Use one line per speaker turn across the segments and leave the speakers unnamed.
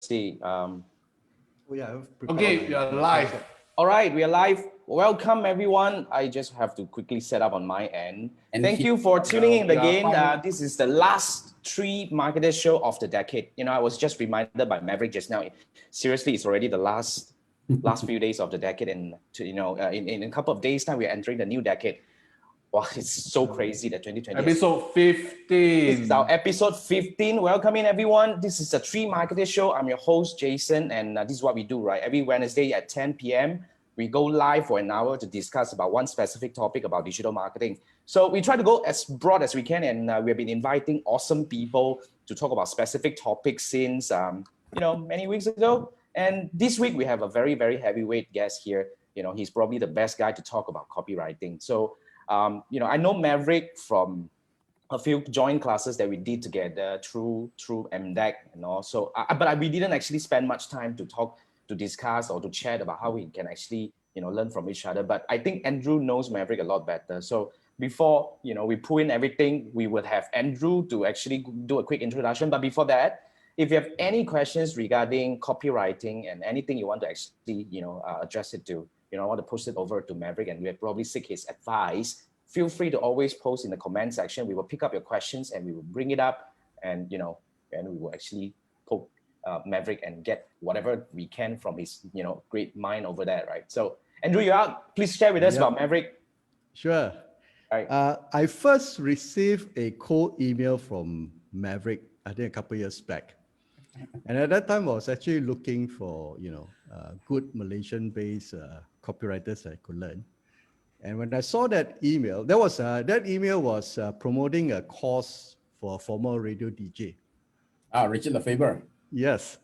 see.
Okay, we are live.
All right, we are live. Welcome, everyone. I just have to quickly set up on my end. Thank you for tuning in again. This is the last three marketer show of the decade. I was just reminded by Maverick just now. Seriously, it's already the last few days of the decade, and in a couple of days' time, we're entering the new decade. Wow, it's so crazy that 2020.
Episode 15.
This is our episode 15. Welcome in, everyone. This is the Three Marketers Show. I'm your host, Jason, and this is what we do, right? Every Wednesday at 10 p.m., we go live for an hour to discuss about one specific topic about digital marketing. So we try to go as broad as we can, and we've been inviting awesome people to talk about specific topics since, many weeks ago. And this week, we have a very, very heavyweight guest here. He's probably the best guy to talk about copywriting. So, I know Maverick from a few joint classes that we did together through MDEC and all. So, but we didn't actually spend much time to discuss or to chat about how we can actually, learn from each other. But I think Andrew knows Maverick a lot better. So before, we pull in everything, we would have Andrew to actually do a quick introduction. But before that, if you have any questions regarding copywriting and anything you want to actually, address it to, I want to post it over to Maverick, and we'll probably seek his advice. Feel free to always post in the comment section. We will pick up your questions and we will bring it up, and and we will actually poke Maverick and get whatever we can from his great mind over there, right? So Andrew, you're out. Please share with us about Maverick.
Sure.
Right.
I first received a cold email from Maverick, I think a couple of years back. And at that time, I was actually looking for, good Malaysian-based copywriters I could learn. And when I saw that email, that email was promoting a course for a former radio DJ.
Richard Lefebvre.
Yes,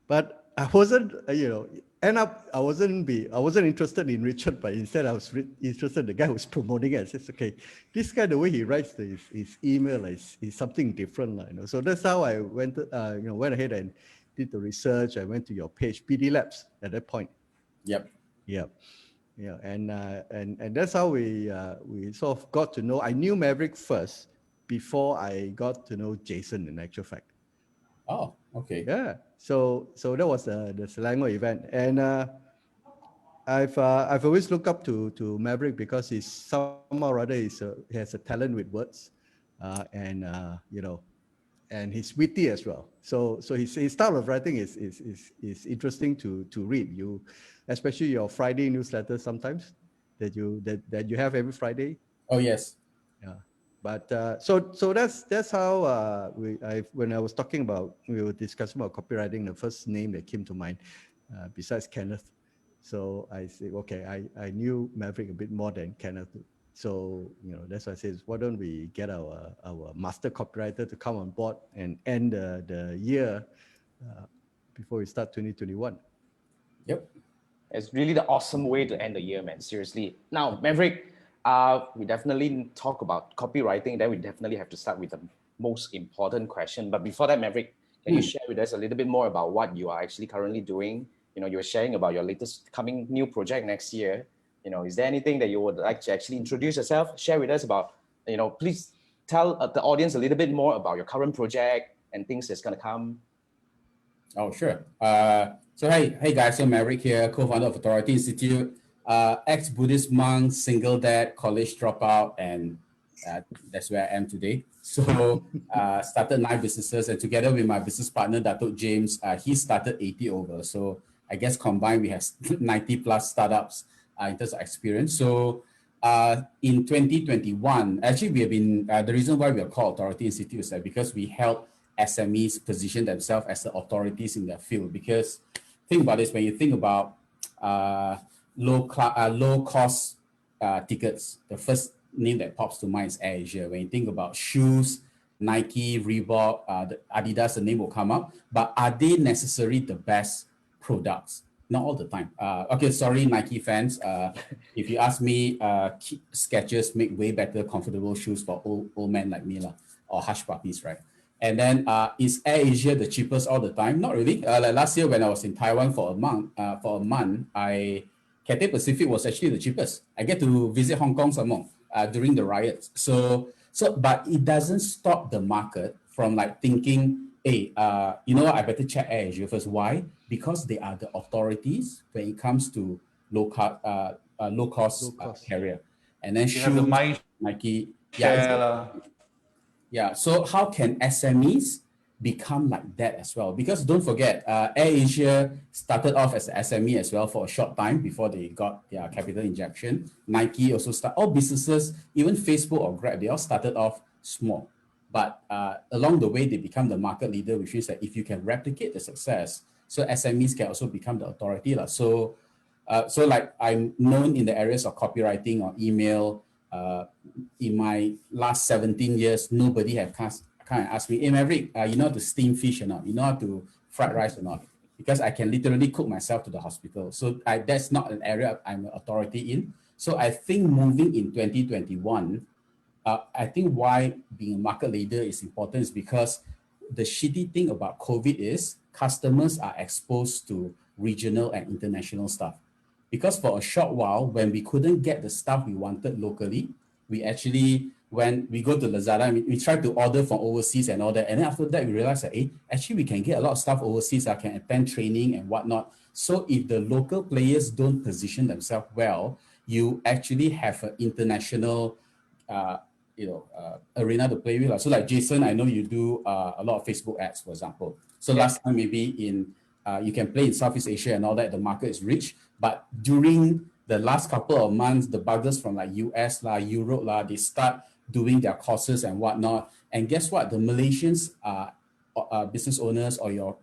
but I wasn't, I wasn't interested in Richard, but instead I was interested in the guy who was promoting it. I said, okay, this guy, the way he writes his email is something different, So that's how I went ahead and did the research. I went to your page, PD Labs, at that point.
Yep.
Yeah, and that's how we sort of got to know. I knew Maverick first before I got to know Jason, in actual fact.
Oh, okay.
Yeah. So that was the Selangor event, and I've always looked up to Maverick because he's somehow or other he has a talent with words, and he's witty as well. So his style of writing is interesting to read. You, especially your Friday newsletter sometimes that you have every Friday.
Oh yes.
Yeah. But so that's how when I was talking about, we were discussing about copywriting, the first name that came to mind besides Kenneth. So I said, okay, I knew Maverick a bit more than Kenneth. So that's why I said, why don't we get our master copywriter to come on board and end the year before we start 2021.
Yep.
It's really the awesome way to end the year, man. Seriously. Now, Maverick, we definitely talk about copywriting. Then we definitely have to start with the most important question. But before that, Maverick, can you share with us a little bit more about what you are actually currently doing? You were sharing about your latest coming new project next year. Is there anything that you would like to actually introduce yourself, share with us about, please tell the audience a little bit more about your current project and things that's going to come.
Oh, sure. So hey guys, I'm Maverick here, co-founder of Authority Institute, ex-Buddhist monk, single dad, college dropout, and that's where I am today. So started 9 businesses, and together with my business partner, Datuk James, he started 80 over. So I guess combined, we have 90 plus startups in terms of experience. So in 2021, actually we have been, the reason why we are called Authority Institute is that because we help SMEs position themselves as the authorities in their field. Because think about this, when you think about low cost tickets, the first name that pops to mind is AirAsia. When you think about shoes, Nike, Reebok, the Adidas, the name will come up. But are they necessarily the best products? Not all the time. Okay, sorry, Nike fans. If you ask me, Skechers make way better comfortable shoes for old men like me, or hush puppies, right? And then is AirAsia the cheapest all the time? Not really. Like last year when I was in Taiwan for a month, Cathay Pacific was actually the cheapest. I get to visit Hong Kong some more during the riots. So, but it doesn't stop the market from like thinking hey, you know what, I better check AirAsia first. Why? Because they are the authorities when it comes to low cost carrier. And then
You have the
shoes,
mind
Nike. Yeah,
share
exactly.
lah.
Yeah. So how can SMEs become like that as well? Because don't forget, AirAsia started off as an SME as well for a short time before they got their capital injection. Nike also all businesses, even Facebook or Grab, they all started off small. But along the way, they become the market leader, which means that if you can replicate the success, so SMEs can also become the authority lah. So like I'm known in the areas of copywriting or email. In my last 17 years, nobody have come and asked me, hey Maverick, you know how to steam fish or not? You know how to fried rice or not? Because I can literally cook myself to the hospital. So that's not an area I'm an authority in. So I think moving in 2021, I think why being a market leader is important is because the shitty thing about COVID is customers are exposed to regional and international stuff. Because for a short while, when we couldn't get the stuff we wanted locally, we actually, when we go to Lazada, we try to order from overseas and all that. And then after that, we realized that, hey, actually we can get a lot of stuff overseas. I can attend training and whatnot. So if the local players don't position themselves well, you actually have an international arena to play with. So like Jason, I know you do a lot of Facebook ads, for example. So last time maybe you can play in Southeast Asia and all that, the market is rich. But during the last couple of months, the buggers from like US, Europe, they start doing their courses and whatnot. And guess what? The Malaysians business owners or your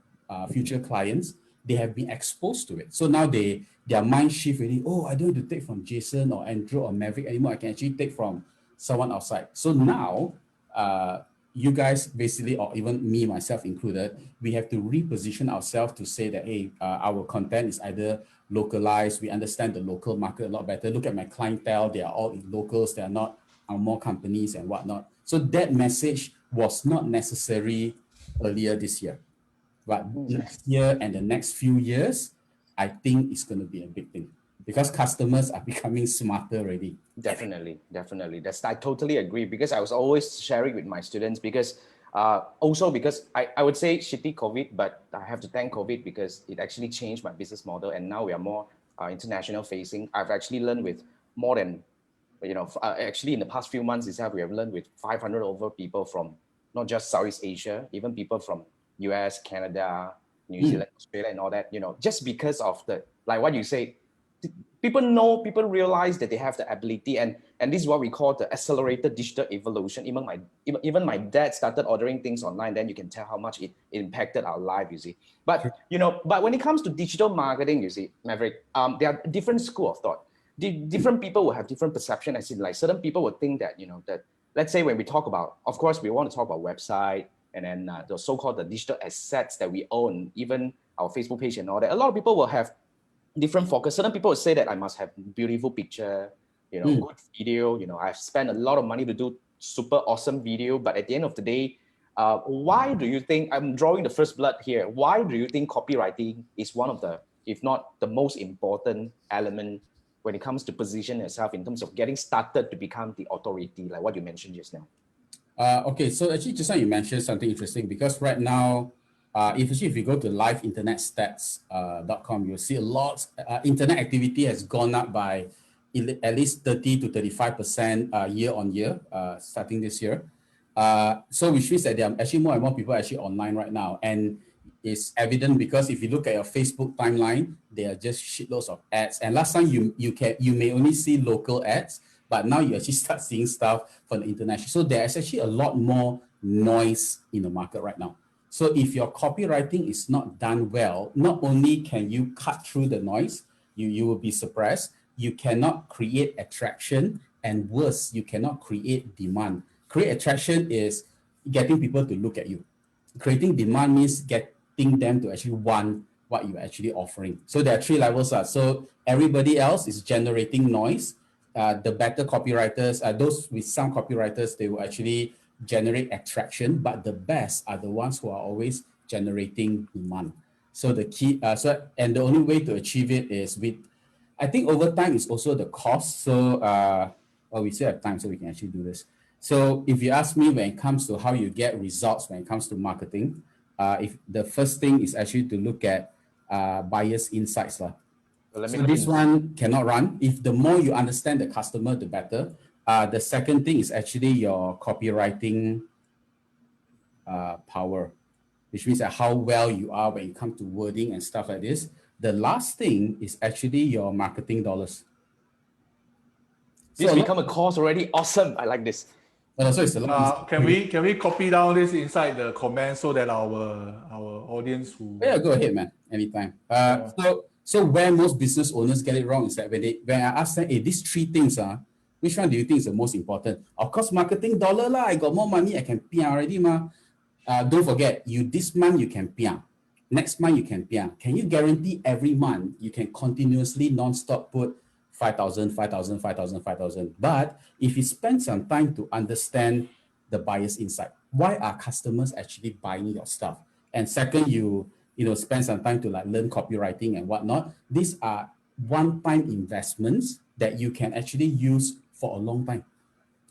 future clients, they have been exposed to it. So now their mind shift really, oh, I don't need to take from Jason or Andrew or Maverick anymore. I can actually take from someone outside. So now, you guys basically, or even me, myself included, we have to reposition ourselves to say that, hey, our content is either localized, we understand the local market a lot better. Look at my clientele, they are all locals, they are not more companies and whatnot. So that message was not necessary earlier this year. But next year and the next few years, I think it's going to be a big thing because customers are becoming smarter already.
Definitely. I totally agree because I was always sharing with my students because also because I would say shitty COVID, but I have to thank COVID because it actually changed my business model and now we are more international facing. I've actually learned with more than, actually in the past few months itself, we have learned with 500 over people from not just Southeast Asia, even people from US, Canada, New Zealand, Australia and all that, just because of like what you say, people realize that they have the ability and this is what we call the accelerated digital evolution. Even my dad started ordering things online, then you can tell how much it impacted our life, you see. But but when it comes to digital marketing, you see, Maverick, there are different school of thought. Different people will have different perception. As in, like certain people would think that that let's say when we talk about, of course we want to talk about website and then the so-called the digital assets that we own, even our Facebook page and all that. A lot of people will have different focus. Certain people will say that I must have beautiful picture, good video. I've spent a lot of money to do super awesome video. But at the end of the day, why do you think, I'm drawing the first blood here, why do you think copywriting is one of the, if not the most important element when it comes to position yourself in terms of getting started to become the authority, like what you mentioned just now?
Okay, so actually just now you mentioned something interesting because right now, if you go to liveinternetstats.com, you'll see a lot. Internet activity has gone up by at least 30 to 35% year on year, starting this year. So which means that there are actually more and more people actually online right now. And it's evident because if you look at your Facebook timeline, there are just shitloads of ads. And last time you may only see local ads, but now you actually start seeing stuff from the international. So there's actually a lot more noise in the market right now. So if your copywriting is not done well, not only can you cut through the noise, you will be suppressed, you cannot create attraction, and worse, you cannot create demand. Create attraction is getting people to look at you. Creating demand means getting them to actually want what you're actually offering. So there are three levels. So everybody else is generating noise. The better copywriters, those with some copywriters, they will actually generate attraction, but the best are the ones who are always generating demand. So the key, and the only way to achieve it is with, I think over time is also the cost. So, we still have time, so we can actually do this. So if you ask me when it comes to how you get results, when it comes to marketing, if the first thing is actually to look at buyer's insights.
So let me
So this one cannot run. If the more you understand the customer, the better. The second thing is actually your copywriting power, which means that how well you are when it comes to wording and stuff like this. The last thing is actually your marketing dollars.
this become a course already. Awesome. I like this.
So it's a lot.
Can we copy down this inside the comments so that our audience who
Yeah, go ahead, man. Anytime. So where most business owners get it wrong is that when I ask them, hey, these three things, which one do you think is the most important? Of course, marketing dollar lah. I got more money, I can pay already, ma. Don't forget, this month you can pay. Next month you can pay. Can you guarantee every month you can continuously non-stop put 5,000, 5,000, 5,000, 5,000? But if you spend some time to understand the buyer's insight, why are customers actually buying your stuff? And second, you spend some time to like learn copywriting and whatnot. These are one-time investments that you can actually use for a long time.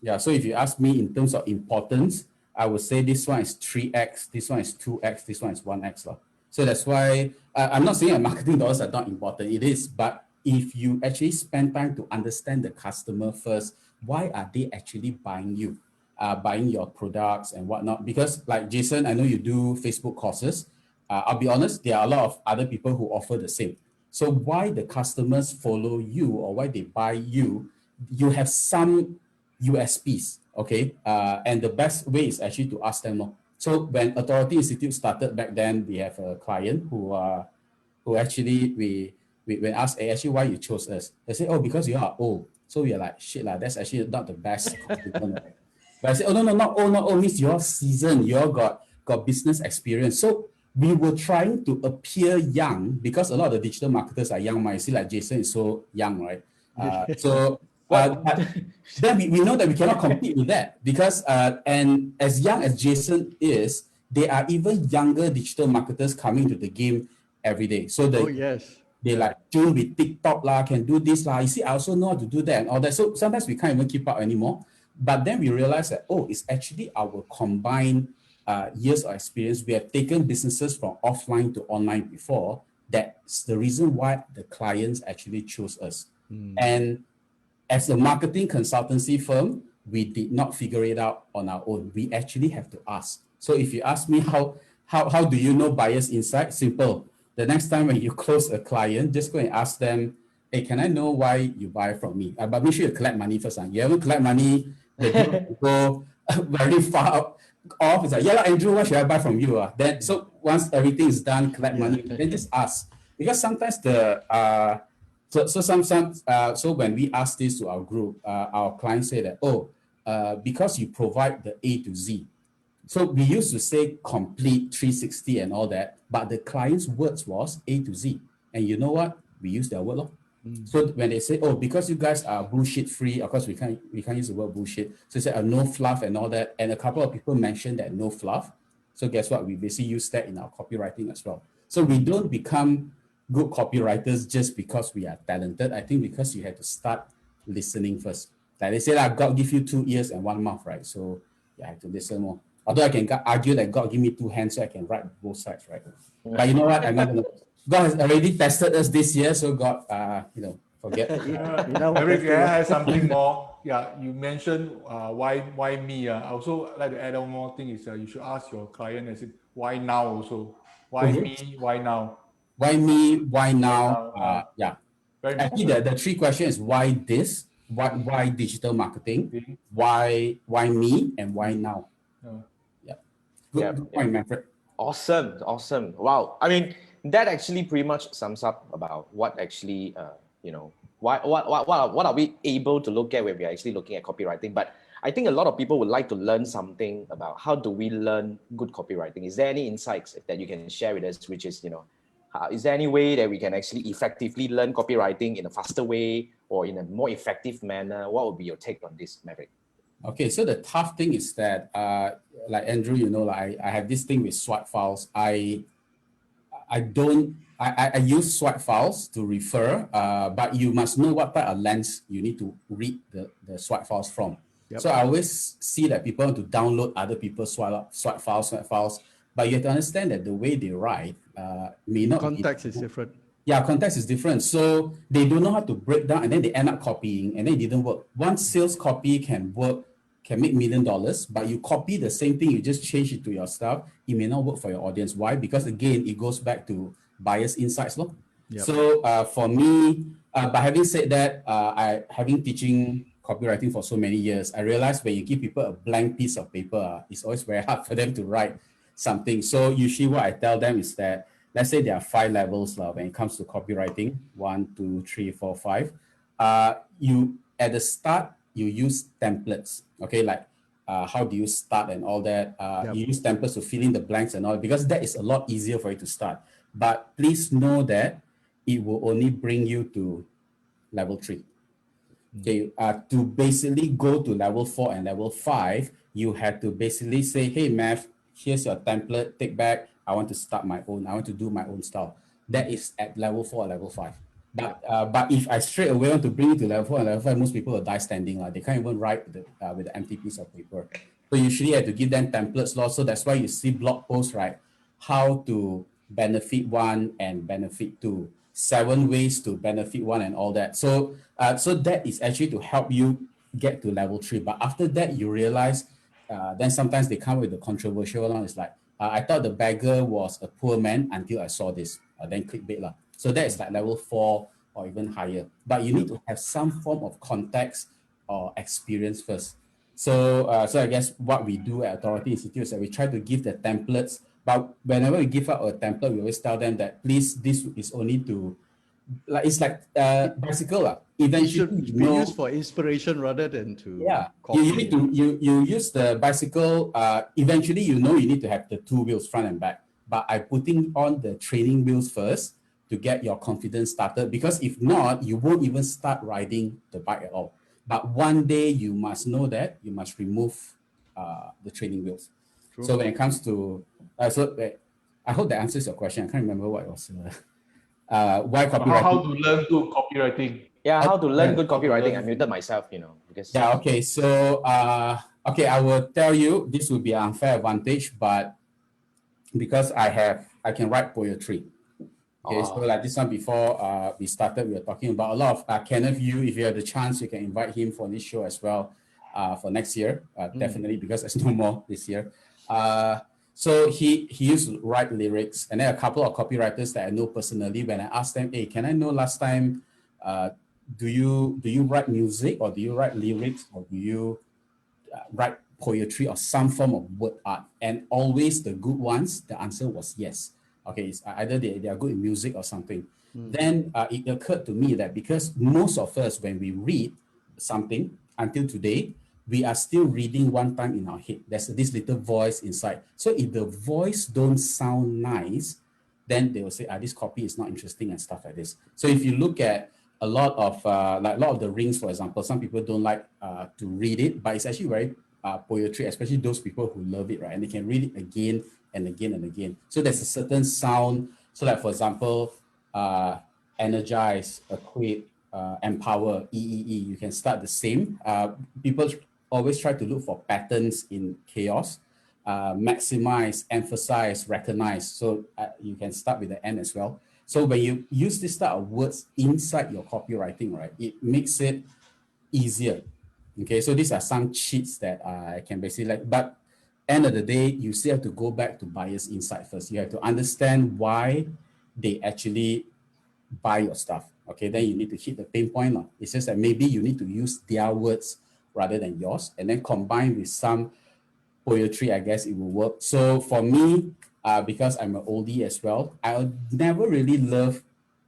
Yeah. So if you ask me in terms of importance, I would say this one is 3x, this one is 2x, this one is 1x. So that's why I'm not saying that marketing dollars are not important. It is, but if you actually spend time to understand the customer first, why are they actually buying you? Buying your products and whatnot? Because like Jason, I know you do Facebook courses. I'll be honest, there are a lot of other people who offer the same. So why the customers follow you or why they buy you, you have some USPs, okay? And the best way is actually to ask them more. So when Authority Institute started back then, we have a client who actually, we asked, hey, actually, why you chose us? They say, oh, because you are old. So we are like, shit, that's actually not the best compliment. But I said, oh, no, not old, means you're seasoned, you're got business experience. So we were trying to appear young because a lot of the digital marketers are young. You see, like Jason is so young, right? But then we know that we cannot compete with that because, and as young as Jason is, there are even younger digital marketers coming to the game every day. So they like tune with TikTok lah, can do this lah. You see, I also know how to do that and all that. So sometimes we can't even keep up anymore. But then we realize that, oh, it's actually our combined years of experience. We have taken businesses from offline to online before. That's the reason why the clients actually chose us. And as a marketing consultancy firm, we did not figure it out on our own. We actually have to ask. So if you ask me how do you know buyer's insight? Simple. The next time when you close a client, just go and ask them, hey, can I know why you buy from me? But make sure you collect money first. You haven't collect money, the deal go very far off. It's like, yeah, Andrew, why should I buy from you? Then so once everything is done, collect money, then just ask. Because sometimes so when we ask this to our group, our clients say that, because you provide the A to Z. So we used to say complete 360 and all that, but the client's words was A to Z. And you know what? We use their word. So when they say, oh, because you guys are bullshit free, of course we can't use the word bullshit. So they say no fluff and all that. And a couple of people mentioned that no fluff. So guess what? We basically use that in our copywriting as well. So we don't become good copywriters just because we are talented. I think because you have to start listening first. Like they say, God give you 2 ears and 1 mouth, right? So you have to listen more. Although I can argue that God give me 2 hands so I can write both sides, right? But you know what? I'm not gonna. God has already tested us this year, so God, forget.
Maverick, can I add something more? Yeah, you mentioned why me? I also like to add one more thing is you should ask your client, I said, why now also? Why me? Why now?
Why me? Why now? Yeah.
Very
Actually, the 3 questions is why this? Why digital marketing? Why me? And why now? Yeah. Good point, Manfred.
Awesome. Wow. I mean, that actually pretty much sums up about what actually, what are we able to look at when we are actually looking at copywriting. But I think a lot of people would like to learn something about how do we learn good copywriting. Is there any insights that you can share with us, which is, is there any way that we can actually effectively learn copywriting in a faster way or in a more effective manner? What would be your take on this, Maverick?
Okay, so the tough thing is that, like Andrew, I have this thing with swipe files. I use swipe files to refer, but you must know what type of lens you need to read the swipe files from. Yep. So I always see that people want to download other people's swipe files. but you have to understand that the way they write may not
Context
be,
is different.
yeah, context is different. So they don't know how to break down, and then they end up copying, and then it didn't work. One sales copy can work, can make $1 million, but you copy the same thing, you just change it to your stuff, it may not work for your audience. Why? Because again, it goes back to buyer's insights. Look.
Yep.
So for me, but having said that, having teaching copywriting for so many years, I realized when you give people a blank piece of paper, it's always very hard for them to write something. So usually what I tell them is that, let's say there are 5 levels when it comes to copywriting, 1, 2, 3, 4, 5. You at the start, you use templates, okay? Like how do you start and all that. You use templates to fill in the blanks and all, because that is a lot easier for you to start. But please know that it will only bring you to level 3. Okay, to basically go to level 4 and level 5, you have to basically say, hey, Mav, here's your template, take back. I want to start my own. I want to do my own style. That is at level 4 or level 5. But if I straight away want to bring it to level 4 and level 5, most people will die standing. They can't even write with the empty piece of paper. So usually you have to give them templates. So that's why you see blog posts, right? How to benefit 1 and benefit 2. 7 ways to benefit 1 and all that. So that is actually to help you get to level 3. But after that, you realize, then sometimes they come with the controversial one. It's like, I thought the beggar was a poor man until I saw this. Then clickbait lah. So that is like level 4 or even higher. But you need to have some form of context or experience first. So I guess what we do at Authority Institute is that we try to give the templates. But whenever we give out a template, we always tell them that please, this is only to, like, it's like bicycle. Eventually,
it should be used for inspiration rather than to copy.
You need to you use the bicycle. Eventually, you need to have the 2 wheels, front and back. But I'm putting on the training wheels first to get your confidence started, because if not, you won't even start riding the bike at all. But one day you must know that you must remove the training wheels. True. So when it comes to I hope that answers your question. I can't remember what it was. Why copywriting?
How to learn good copywriting?
Yeah, how to learn good copywriting. I muted myself, because
okay. So I will tell you, this will be an unfair advantage, but because I can write poetry. Okay, so like this one before we started, we were talking about a lot of Kenneth Yu. If you have the chance, you can invite him for this show as well for next year, definitely, because there's no more this year. So he used to write lyrics, and then a couple of copywriters that I know personally, when I asked them, hey, can I know last time, do you write music, or do you write lyrics, or do you write poetry or some form of word art? And always the good ones, the answer was yes. Okay, it's either they are good in music or something. Then it occurred to me that because most of us, when we read something until today, we are still reading one time in our head. There's this little voice inside. So if the voice don't sound nice, then they will say, this copy is not interesting and stuff like this. So if you look at a lot of the Rings, for example, some people don't like to read it, but it's actually very poetry, especially those people who love it, right? And they can read it again and again and again. So there's a certain sound. So like, for example, energize, equip, empower, EEE, you can start the same. People always try to look for patterns in chaos. Maximize, emphasize, recognize. So you can start with the N as well. So when you use this type of words inside your copywriting, right, it makes it easier. Okay, so these are some cheats that I can basically but end of the day, you still have to go back to buyer's insight first. You have to understand why they actually buy your stuff. Okay, then you need to hit the pain point. It's just that maybe you need to use their words rather than yours, and then combine with some poetry, I guess it will work. So for me, because I'm an oldie as well, I never really love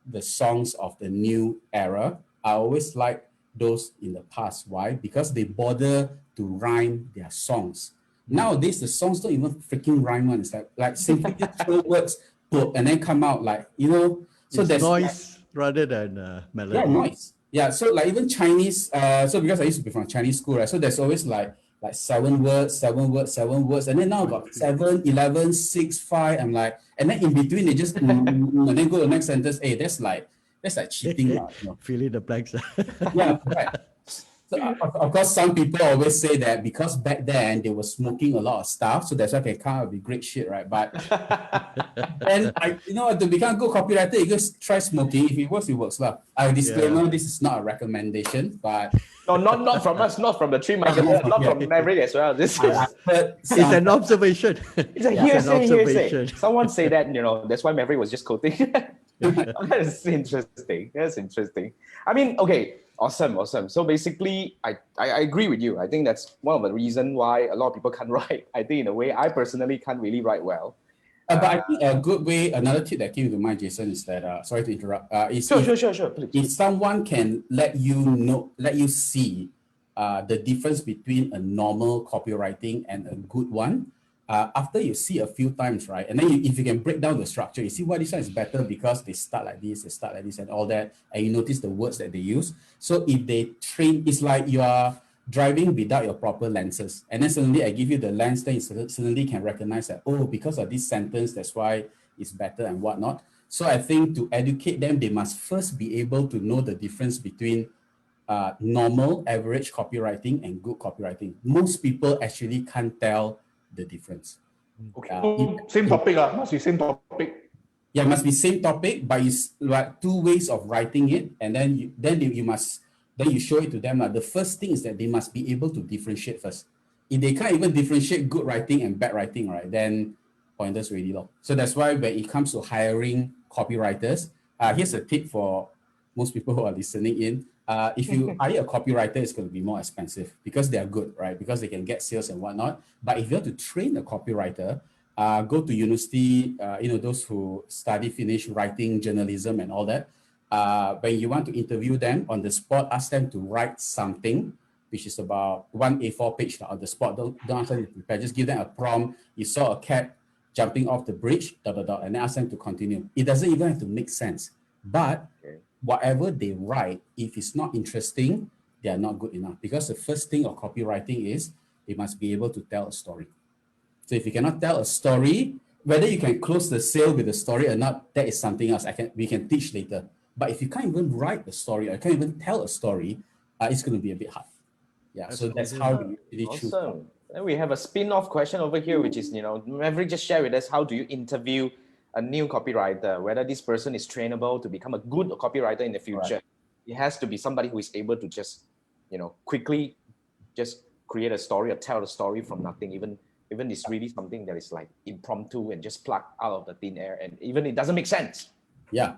the songs of the new era. I always like those in the past. Why? Because they bother to rhyme their songs. Nowadays, the songs don't even freaking rhyme on. It's like simply just throw words, and then come out so
it's
there's
noise rather than melody.
Yeah, noise. Yeah, so like even Chinese, so because I used to be from Chinese school, right? So there's always like 7 words, and then now I got 7, 11, 6, 5. I'm like, and then in between they just and then go to the next sentence. Hey, that's like cheating.
Fill in the blanks.
Yeah, right. So of course, some people always say that because back then they were smoking a lot of stuff, so that's why they come out with great shit, right? But then to become a good copywriter, you just try smoking. If it works, it works. Well, disclaimer: this is not a recommendation, but
No, not from us, not from the three marketers, not from Maverick as well. This is
It's an observation.
it's a
It's an
hearsay.
observation.
Someone say that, that's why Maverick was just quoting. That's interesting. That's interesting. I mean, okay, awesome. So basically, I agree with you. I think that's one of the reasons why a lot of people can't write. I think in a way, I personally can't really write well.
but I think a good way, another tip that came to mind, Jason, is that sorry to interrupt.
Sure, please.
If someone can let you see the difference between a normal copywriting and a good one, after you see a few times, right? And then if you can break down the structure, you see why this one is better because they start like this, and all that, and you notice the words that they use. So if they train, it's like you are driving without your proper lenses, and then suddenly I give you the lens, then you suddenly can recognize that, oh, because of this sentence, that's why it's better and whatnot. So I think to educate them, they must first be able to know the difference between normal, average copywriting and good copywriting. Most people actually can't tell the difference.
Okay. Same topic, must be same topic.
Yeah, must be same topic, but it's like two ways of writing it, and then you show it to them. The first thing is that they must be able to differentiate first. If they can't even differentiate good writing and bad writing, right, then pointers really low. So that's why when it comes to hiring copywriters, here's a tip for most people who are listening in. If you hire a copywriter, it's going to be more expensive because they are good, right? Because they can get sales and whatnot. But if you have to train a copywriter, go to university, those who finish writing, journalism and all that. When you want to interview them on the spot, ask them to write something, which is about 1 A4 page on the spot. Don't ask them to prepare. Just give them a prompt. You saw a cat jumping off the bridge, and then ask them to continue. It doesn't even have to make sense. But whatever they write, if it's not interesting, they are not good enough. Because the first thing of copywriting is they must be able to tell a story. So if you cannot tell a story, whether you can close the sale with a story or not, that is something else. We can teach later. But if you can't even write a story or can't even tell a story, it's going to be a bit hard. Yeah, so that's how we really choose.
Awesome. Then we have a spin-off question over here, which is, Maverick just share with us, how do you interview a new copywriter, whether this person is trainable to become a good copywriter in the future? Right. It has to be somebody who is able to just, quickly just create a story or tell a story from nothing, even it's really something that is like impromptu and just plucked out of the thin air, and even it doesn't make sense.
Yeah.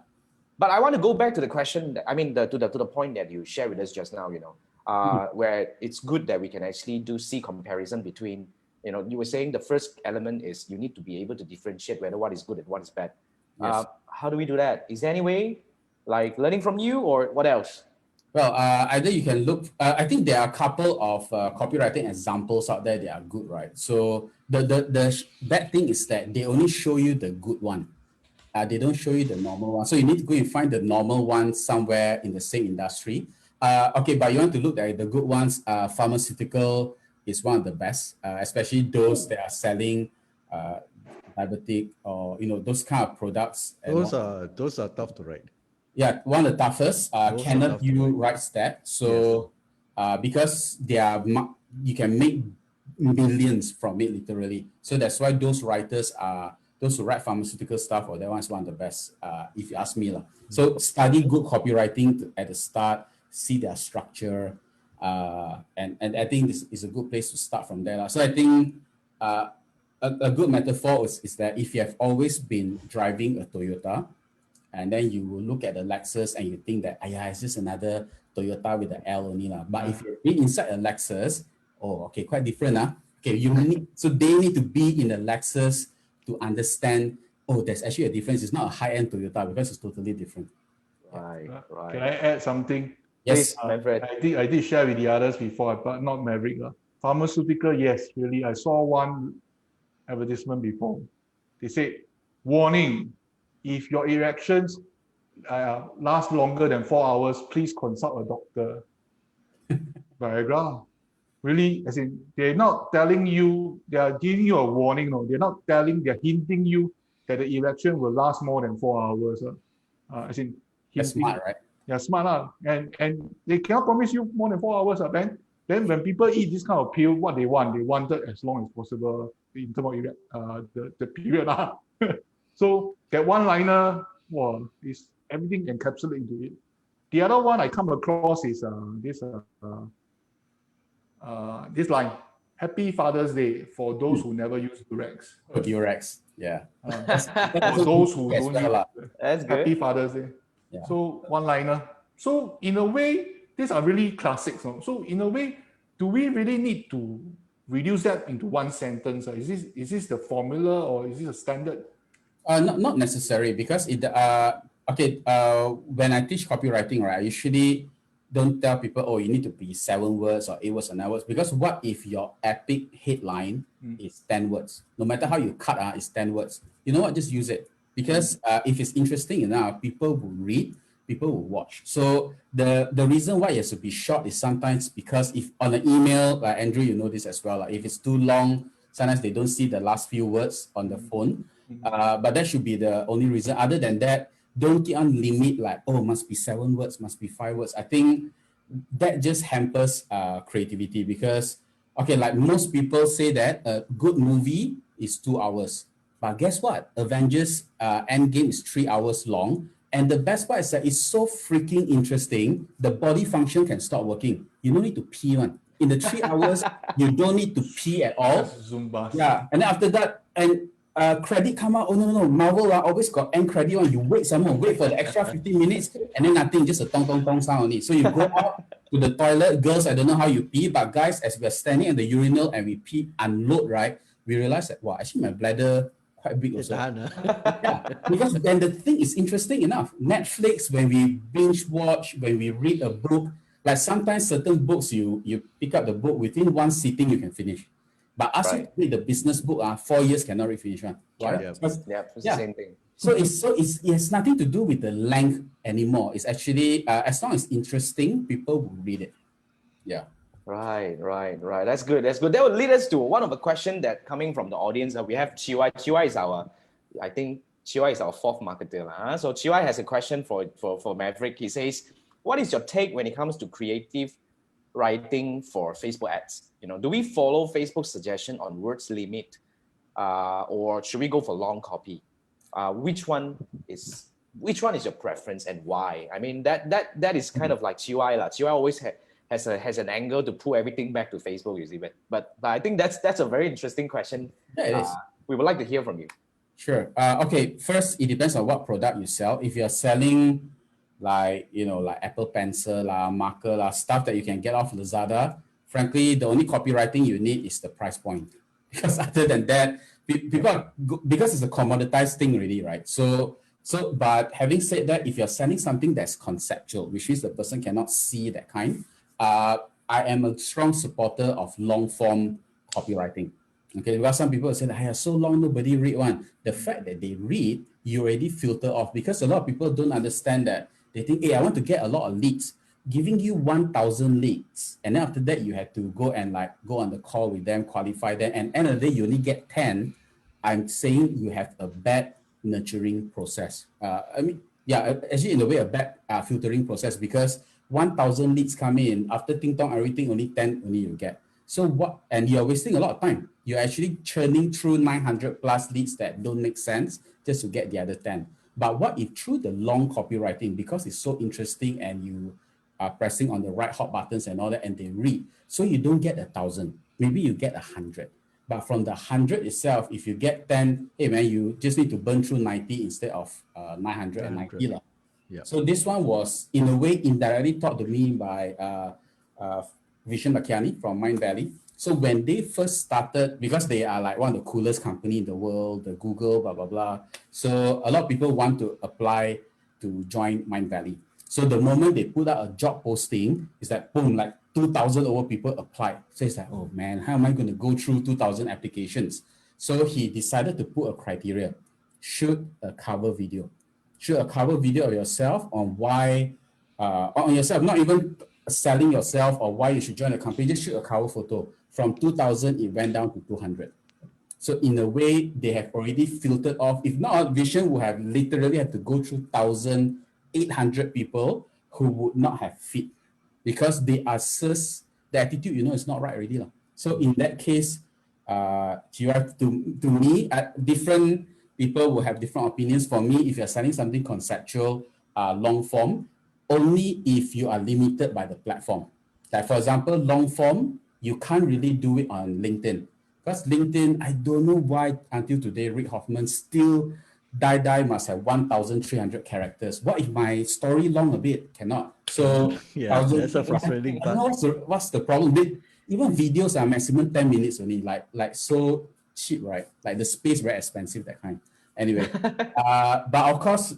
But I want to go back to the question, to the point that you shared with us just now, where it's good that we can actually see comparison between, you were saying the first element is you need to be able to differentiate whether what is good and what is bad. Yes. How do we do that? Is there any way, like learning from you, or what else?
Well, either you can look, I think there are a couple of copywriting examples out there that are good, right? So the bad thing is that they only show you the good one. They don't show you the normal one. So you need to go and find the normal one somewhere in the same industry. But you want to look at the good ones. Pharmaceutical is one of the best, especially those that are selling diabetic or, those kind of products.
Those are tough to write.
Yeah, one of the toughest. Kenneth Yu writes that. So because you can make millions from it literally. So that's why those writers are, those who write pharmaceutical stuff, or that one's one of the best, if you ask me. So study good copywriting at the start, see their structure, and I think this is a good place to start from there. So I think a good metaphor is that if you have always been driving a Toyota, and then you will look at the Lexus and you think that, it's just another Toyota with the L only. But if you're inside a Lexus, quite different. So they need to be in the Lexus to understand, there's actually a difference. It's not a high-end Toyota because it's totally different.
Right.
Can I add something?
Yes,
Maverick.
I did share with the others before, but not Maverick. Pharmaceutical, yes, really. I saw one advertisement before. They said, warning, if your erections last longer than 4 hours, please consult a doctor. Viagra. Really, as in, they're not telling you, they are giving you a warning. No, they're hinting you that the erection will last more than 4 hours. As in,
that's smart, right?
smart lah. And they cannot promise you more than 4 hours. Then when people eat this kind of pill, what they wanted as long as possible in terms of the period lah. So that one-liner, well, is everything encapsulated into it. The other one I come across is this line: Happy Father's Day for those who never use Durex.
Oh, Durex, yeah.
For those who don't use
That's good.
Happy Father's Day.
Yeah.
So one-liner. So in a way, these are really classics. No? So in a way, do we really need to reduce that into one sentence? Is this the formula or is this a standard?
Not necessary, because when I teach copywriting, right, I usually don't tell people, oh, you need to be 7 words or 8 words or 9 words, because what if your epic headline is 10 words? No matter how you cut, it's 10 words. You know what? Just use it, because if it's interesting enough, people will read, people will watch. So the reason why it has to be short is sometimes because if on an email, Andrew, you know this as well, if it's too long, sometimes they don't see the last few words on the phone. But that should be the only reason. Other than that, don't keep on limit like, oh, must be 7 words, must be 5 words. I think that just hampers creativity, because, okay, like most people say that a good movie is 2 hours. But guess what? Avengers Endgame is 3 hours long. And the best part is that it's so freaking interesting, the body function can stop working. You don't need to pee one. In the 3 hours, you don't need to pee at all.
Just Zumba.
Yeah, and then after that, and credit come out. Oh no, Marvel always got end credit one. You wait for the extra 15 minutes, and then nothing, just a tong tong tong sound on it. So you go out to the toilet. Girls, I don't know how you pee, but guys, as we are standing at the urinal and we pee, unload, right? We realize that, wow, actually my bladder quite big also. Yeah, because then the thing is interesting enough. Netflix, when we binge watch, when we read a book, like sometimes certain books, you pick up the book within one sitting, you can finish. But ask you to read the business book, 4 years cannot read finish one. Right?
Yeah.
It's the same thing.
So it has nothing to do with the length anymore. It's actually, as long as it's interesting, people will read it. Yeah.
Right. That's good. That will lead us to one of the questions that coming from the audience. We have Chiwai. Chiwai is our 4th marketer. So Chiwai has a question for Maverick. He says, what is your take when it comes to creative writing for Facebook ads? Do we follow Facebook's suggestion on words limit, or should we go for long copy? Which one is your preference and why? I mean, that is kind of like Chiwai. Chiwai always has an angle to pull everything back to Facebook, you see. But I think that's a very interesting question.
Yeah, it is.
We would like to hear from you.
Sure. Okay. First, it depends on what product you sell. If you're selling like Apple Pencil, marker, stuff that you can get off Lazada, frankly, the only copywriting you need is the price point. Because other than that, because it's a commoditized thing already, right? So, but having said that, if you're selling something that's conceptual, which means the person cannot see that kind, I am a strong supporter of long form copywriting. Okay, because some people say that, hey, so long nobody read one. The fact that they read, you already filter off, because a lot of people don't understand that. They think, hey, I want to get a lot of leads. Giving you 1,000 leads, and then after that you have to go and go on the call with them, qualify them, and end of the day you only get 10. I'm saying you have a bad nurturing process. Actually in a way a bad filtering process, because 1,000 leads come in, after ting tong everything, only 10 you get. So what? And you're wasting a lot of time. You're actually churning through 900 plus leads that don't make sense just to get the other 10. But what if through the long copywriting, because it's so interesting and you are pressing on the right hot buttons and all that, and they read, so you don't get 1,000, maybe you get 100. But from the 100 itself, if you get 10, hey man, you just need to burn through 90 instead of 990.
Yeah.
So this one was in a way indirectly taught to me by Vishen Lakiani from Mind Valley. So when they first started, because they are like one of the coolest company in the world, the Google, blah, blah, blah. So a lot of people want to apply to join Mind Valley. So the moment they put out a job posting, it's like, boom, like 2,000 over people applied. So it's like, oh man, how am I going to go through 2,000 applications? So he decided to put a criteria: shoot a cover video. Shoot a cover video of yourself on why, on yourself, not even selling yourself or why you should join the company, just shoot a cover photo. From 2,000, it went down to 200. So in a way, they have already filtered off. If not, Vision would have literally had to go through 1,800 people who would not have fit because they assess the attitude, is not right already. So in that case, to me, different people will have different opinions. For me, if you're selling something conceptual, long form, only if you are limited by the platform. Like for example, long form, you can't really do it on LinkedIn. Because LinkedIn, I don't know why until today, Rick Hoffman still die must have 1,300 characters. What if my story long a bit? Cannot. So
Yeah, that's a frustrating
I don't
part.
know what's the problem. Even videos are maximum 10 minutes only, like so cheap, right? Like the space very expensive, that kind. Anyway, but of course,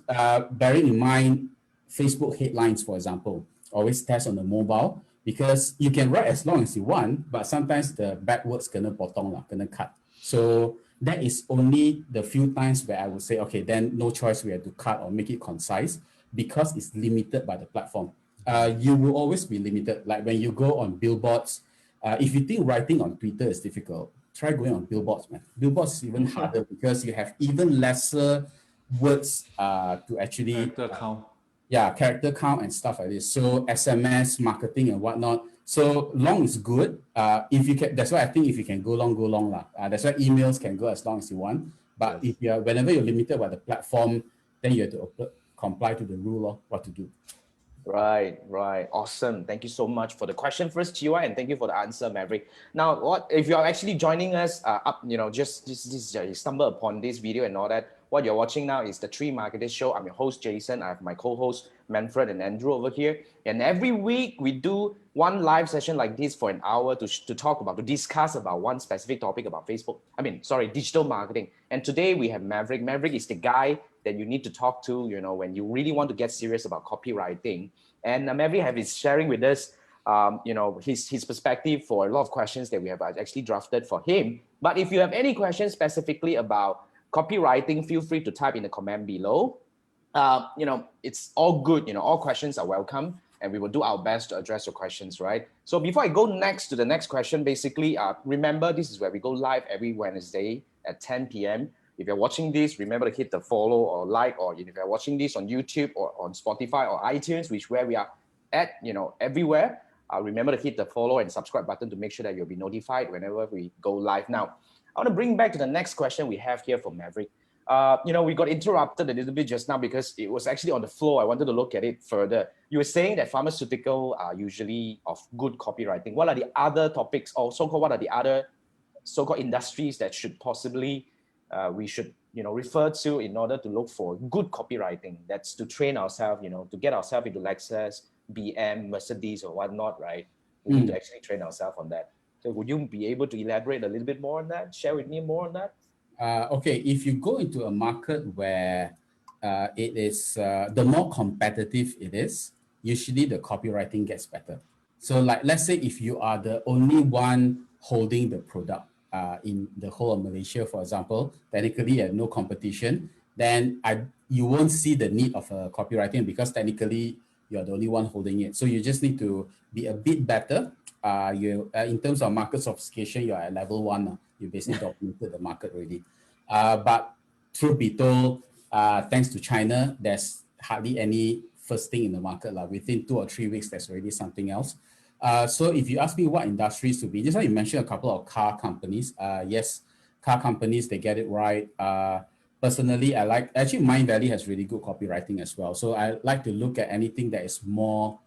bearing in mind Facebook headlines, for example, always test on the mobile because you can write as long as you want, but sometimes the backwards kena potong lah, kena cut. So that is only the few times where I would say, okay, then no choice, we have to cut or make it concise because it's limited by the platform. You will always be limited. Like when you go on billboards, if you think writing on Twitter is difficult, try going on billboards, man. Billboards is even harder because you have even lesser words to actually
Character count.
Character count and stuff like this. So SMS marketing and whatnot. So long is good. If you can, that's why I think if you can go long lah. That's why emails can go as long as you want. But
Yes.
if whenever you're limited by the platform, then you have to comply to the rule of what to do.
Right. Awesome. Thank you so much for the question first, Chiwa, and thank you for the answer, Maverick. Now, what if you are actually joining us just you stumble upon this video and all that? What you're watching now is the Tree Marketers Show. I'm your host, Jason. I have my co-hosts, Manfred and Andrew over here. And every week we do one live session like this for an hour to discuss about one specific topic about digital marketing. And today we have Maverick. Maverick is the guy that you need to talk to, when you really want to get serious about copywriting. And Maverick is sharing with us, his perspective for a lot of questions that we have actually drafted for him. But if you have any questions specifically about copywriting, feel free to type in the comment below. It's all good. All questions are welcome, and we will do our best to address your questions, right? So before I go next to the next question, basically, remember, this is where we go live every Wednesday at 10 p.m. If you're watching this, remember to hit the follow or like, or if you're watching this on YouTube or on Spotify or iTunes, where we are at, everywhere, remember to hit the follow and subscribe button to make sure that you'll be notified whenever we go live. Now, I want to bring back to the next question we have here for Maverick. We got interrupted a little bit just now because it was actually on the flow. I wanted to look at it further. You were saying that pharmaceutical are usually of good copywriting. What are the other topics, or what are the other so-called industries that should possibly we should refer to in order to look for good copywriting? That's to train ourselves, to get ourselves into Lexus, BM, Mercedes, or whatnot, right? We need to actually train ourselves on that. So would you be able to elaborate a little bit more on that? Share with me more on that?
Okay, if you go into a market where it is, the more competitive it is, usually the copywriting gets better. So like, let's say if you are the only one holding the product in the whole of Malaysia, for example, technically you have no competition, then you won't see the need of copywriting because technically you're the only one holding it. So you just need to be a bit better. In terms of market sophistication, you're at level 1. You basically dominated the market already. But truth be told, thanks to China, there's hardly any first thing in the market. Within 2 or 3 weeks, there's already something else. So if you ask me what industries to be, just like you mentioned a couple of car companies. Yes, car companies, they get it right. Personally, actually Mind Valley has really good copywriting as well. So I like to look at anything that is more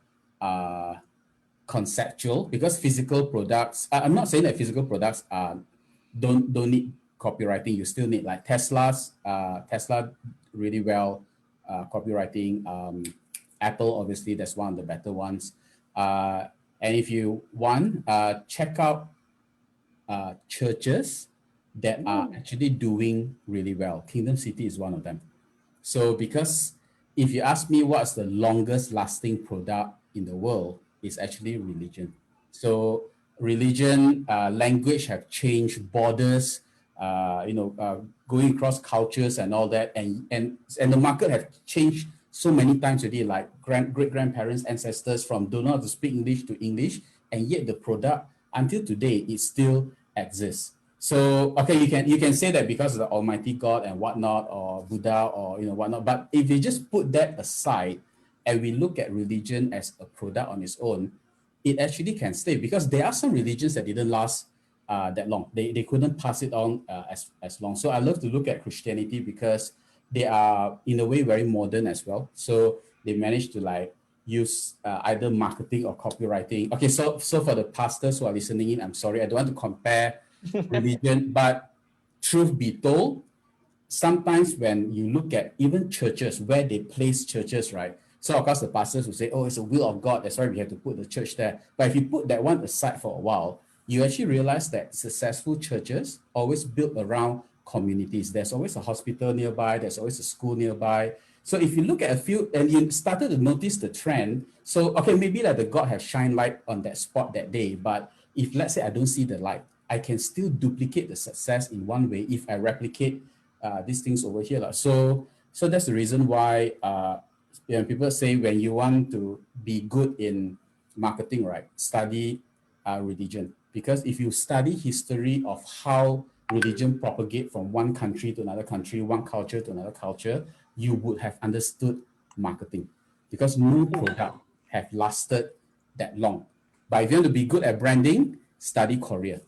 conceptual, because physical products, I'm not saying that physical products don't need copywriting. You still need, like Tesla really well copywriting. Apple, obviously, that's one of the better ones. And if you want, check out churches that are actually doing really well. Kingdom City is one of them. So because if you ask me what's the longest lasting product in the world, it's actually religion. So religion, language have changed, borders, going across cultures and all that, and the market have changed so many times already, like great-grandparents, ancestors from don't know how to speak English to English, and yet the product until today it still exists. So okay, you can say that because of the Almighty God and whatnot, or Buddha, or whatnot. But if you just put that aside, and we look at religion as a product on its own, it actually can stay, because there are some religions that didn't last that long. They couldn't pass it on as long. So I love to look at Christianity because they are in a way very modern as well. So they managed to like use either marketing or copywriting. Okay, so for the pastors who are listening in, I'm sorry, I don't want to compare religion, but truth be told, sometimes when you look at even churches, where they place churches, right? So of course the pastors will say, oh, it's a will of God, that's why we have to put the church there. But if you put that one aside for a while, you actually realize that successful churches always built around communities. There's always a hospital nearby, there's always a school nearby. So if you look at a few, and you started to notice the trend, so okay, maybe like the God has shined light on that spot that day, but if let's say I don't see the light, I can still duplicate the success in one way if I replicate these things over here. So that's the reason why people say when you want to be good in marketing, right, study religion. Because if you study history of how religion propagate from one country to another country, one culture to another culture, you would have understood marketing, because no product have lasted that long. But if you want to be good at branding, study Korea.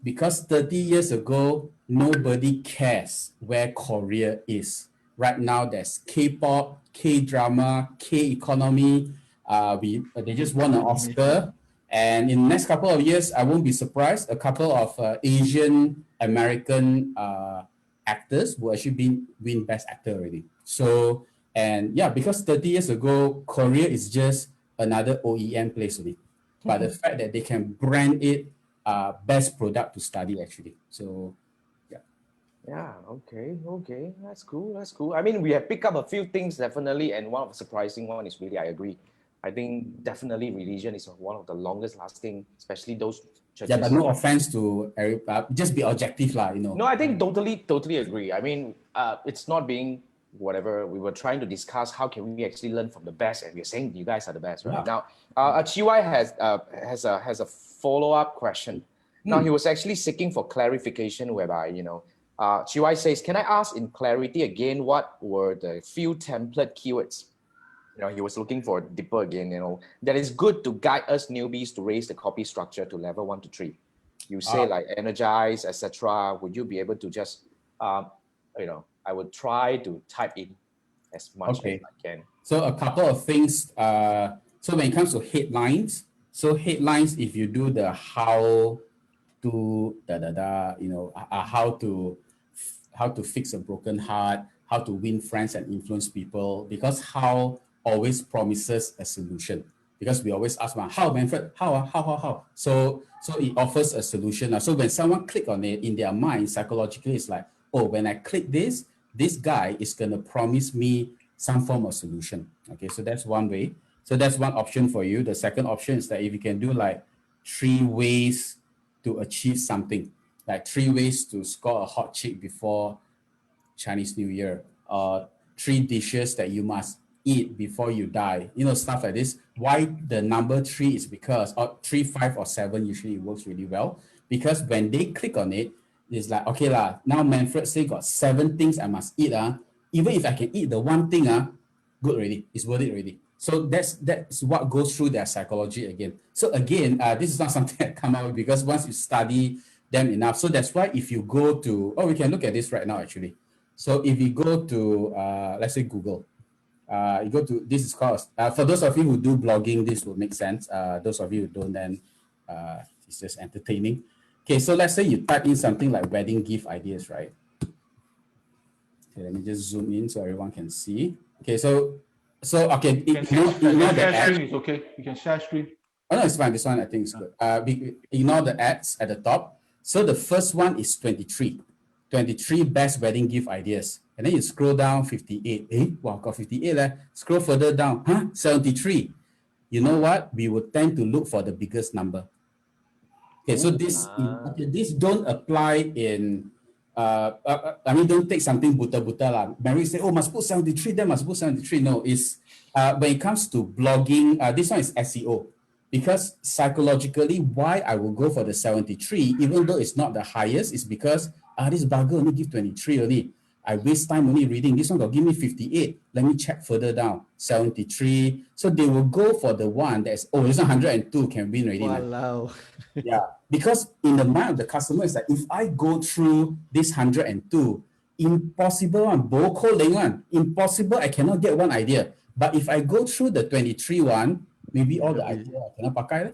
Because 30 years ago, nobody cares where Korea is. Right now, there's K-pop, K-drama, K-economy. They just won an Oscar. And in the next couple of years, I won't be surprised, a couple of Asian American actors will actually win Best Actor already. So, and yeah, because 30 years ago, Korea is just another OEM place only. But the fact that they can brand it best product to study actually. So
Yeah, okay, that's cool. I mean, we have picked up a few things definitely, and one of the surprising one is really, I agree. I think definitely religion is one of the longest lasting, especially those churches.
Yeah, but no offense to Eric, just be objective lah, you know.
No, I think totally agree. I mean, it's not being whatever. We were trying to discuss how can we actually learn from the best, and we're saying you guys are the best, right?
Yeah.
Now, Chiwai has a follow-up question. Now, he was actually seeking for clarification, whereby Chiwai says, can I ask in clarity again what were the few template keywords? He was looking for deeper again, that is good to guide us newbies to raise the copy structure to level 1 to 3. You say like energize, etc. Would you be able to just, I would try to type in as much as I can.
So a couple of things. So when it comes to headlines, if you do the how to how to fix a broken heart, how to win friends and influence people, because how always promises a solution. Because we always ask, how, Manfred? How? So it offers a solution. So when someone click on it, in their mind, psychologically, it's like, oh, when I click this guy is going to promise me some form of solution. Okay, so that's one way. So that's one option for you. The second option is that if you can do like 3 ways to achieve something, like 3 ways to score a hot chick before Chinese New Year, 3 dishes that you must eat before you die, stuff like this. Why the number 3 is because, or 3, 5, or 7 usually works really well, because when they click on it, it's like, okay lah, now Manfred say got 7 things I must eat. Even if I can eat the one thing, good already, it's worth it already. So that's what goes through their psychology again. So again, this is not something I come out with, because once you study them enough, so that's why if you go to, we can look at this right now actually. So if you go to, let's say Google, you go to, this is called, for those of you who do blogging, this will make sense. Those of you who don't, then it's just entertaining. Okay, so let's say you type in something like wedding gift ideas, right? Okay, let me just zoom in so everyone can see. Okay, so okay, ignore the ads.
Is okay. You can share screen.
Oh no, it's fine. This one I think is good. Ignore the ads at the top. So the first one is 23 best wedding gift ideas. And then you scroll down 58. Wow, got 58. Scroll further down. 73. You know what? We would tend to look for the biggest number. Okay, so this don't apply in, don't take something buta lah. Mary say, must put 73, then must put 73. No, it's, when it comes to blogging, this one is SEO. Because psychologically, why I will go for the 73, even though it's not the highest, is because this bugger only give 23 only. I waste time only reading. This one got give me 58. Let me check further down. 73. So they will go for the one that's, oh, this 102 can win already.
Walao.
Yeah, because in the mind of the customer, it's like, if I go through this 102, impossible one, boko leng one, impossible, I cannot get one idea. But if I go through the 23 one, maybe all the idea I cannot pakai.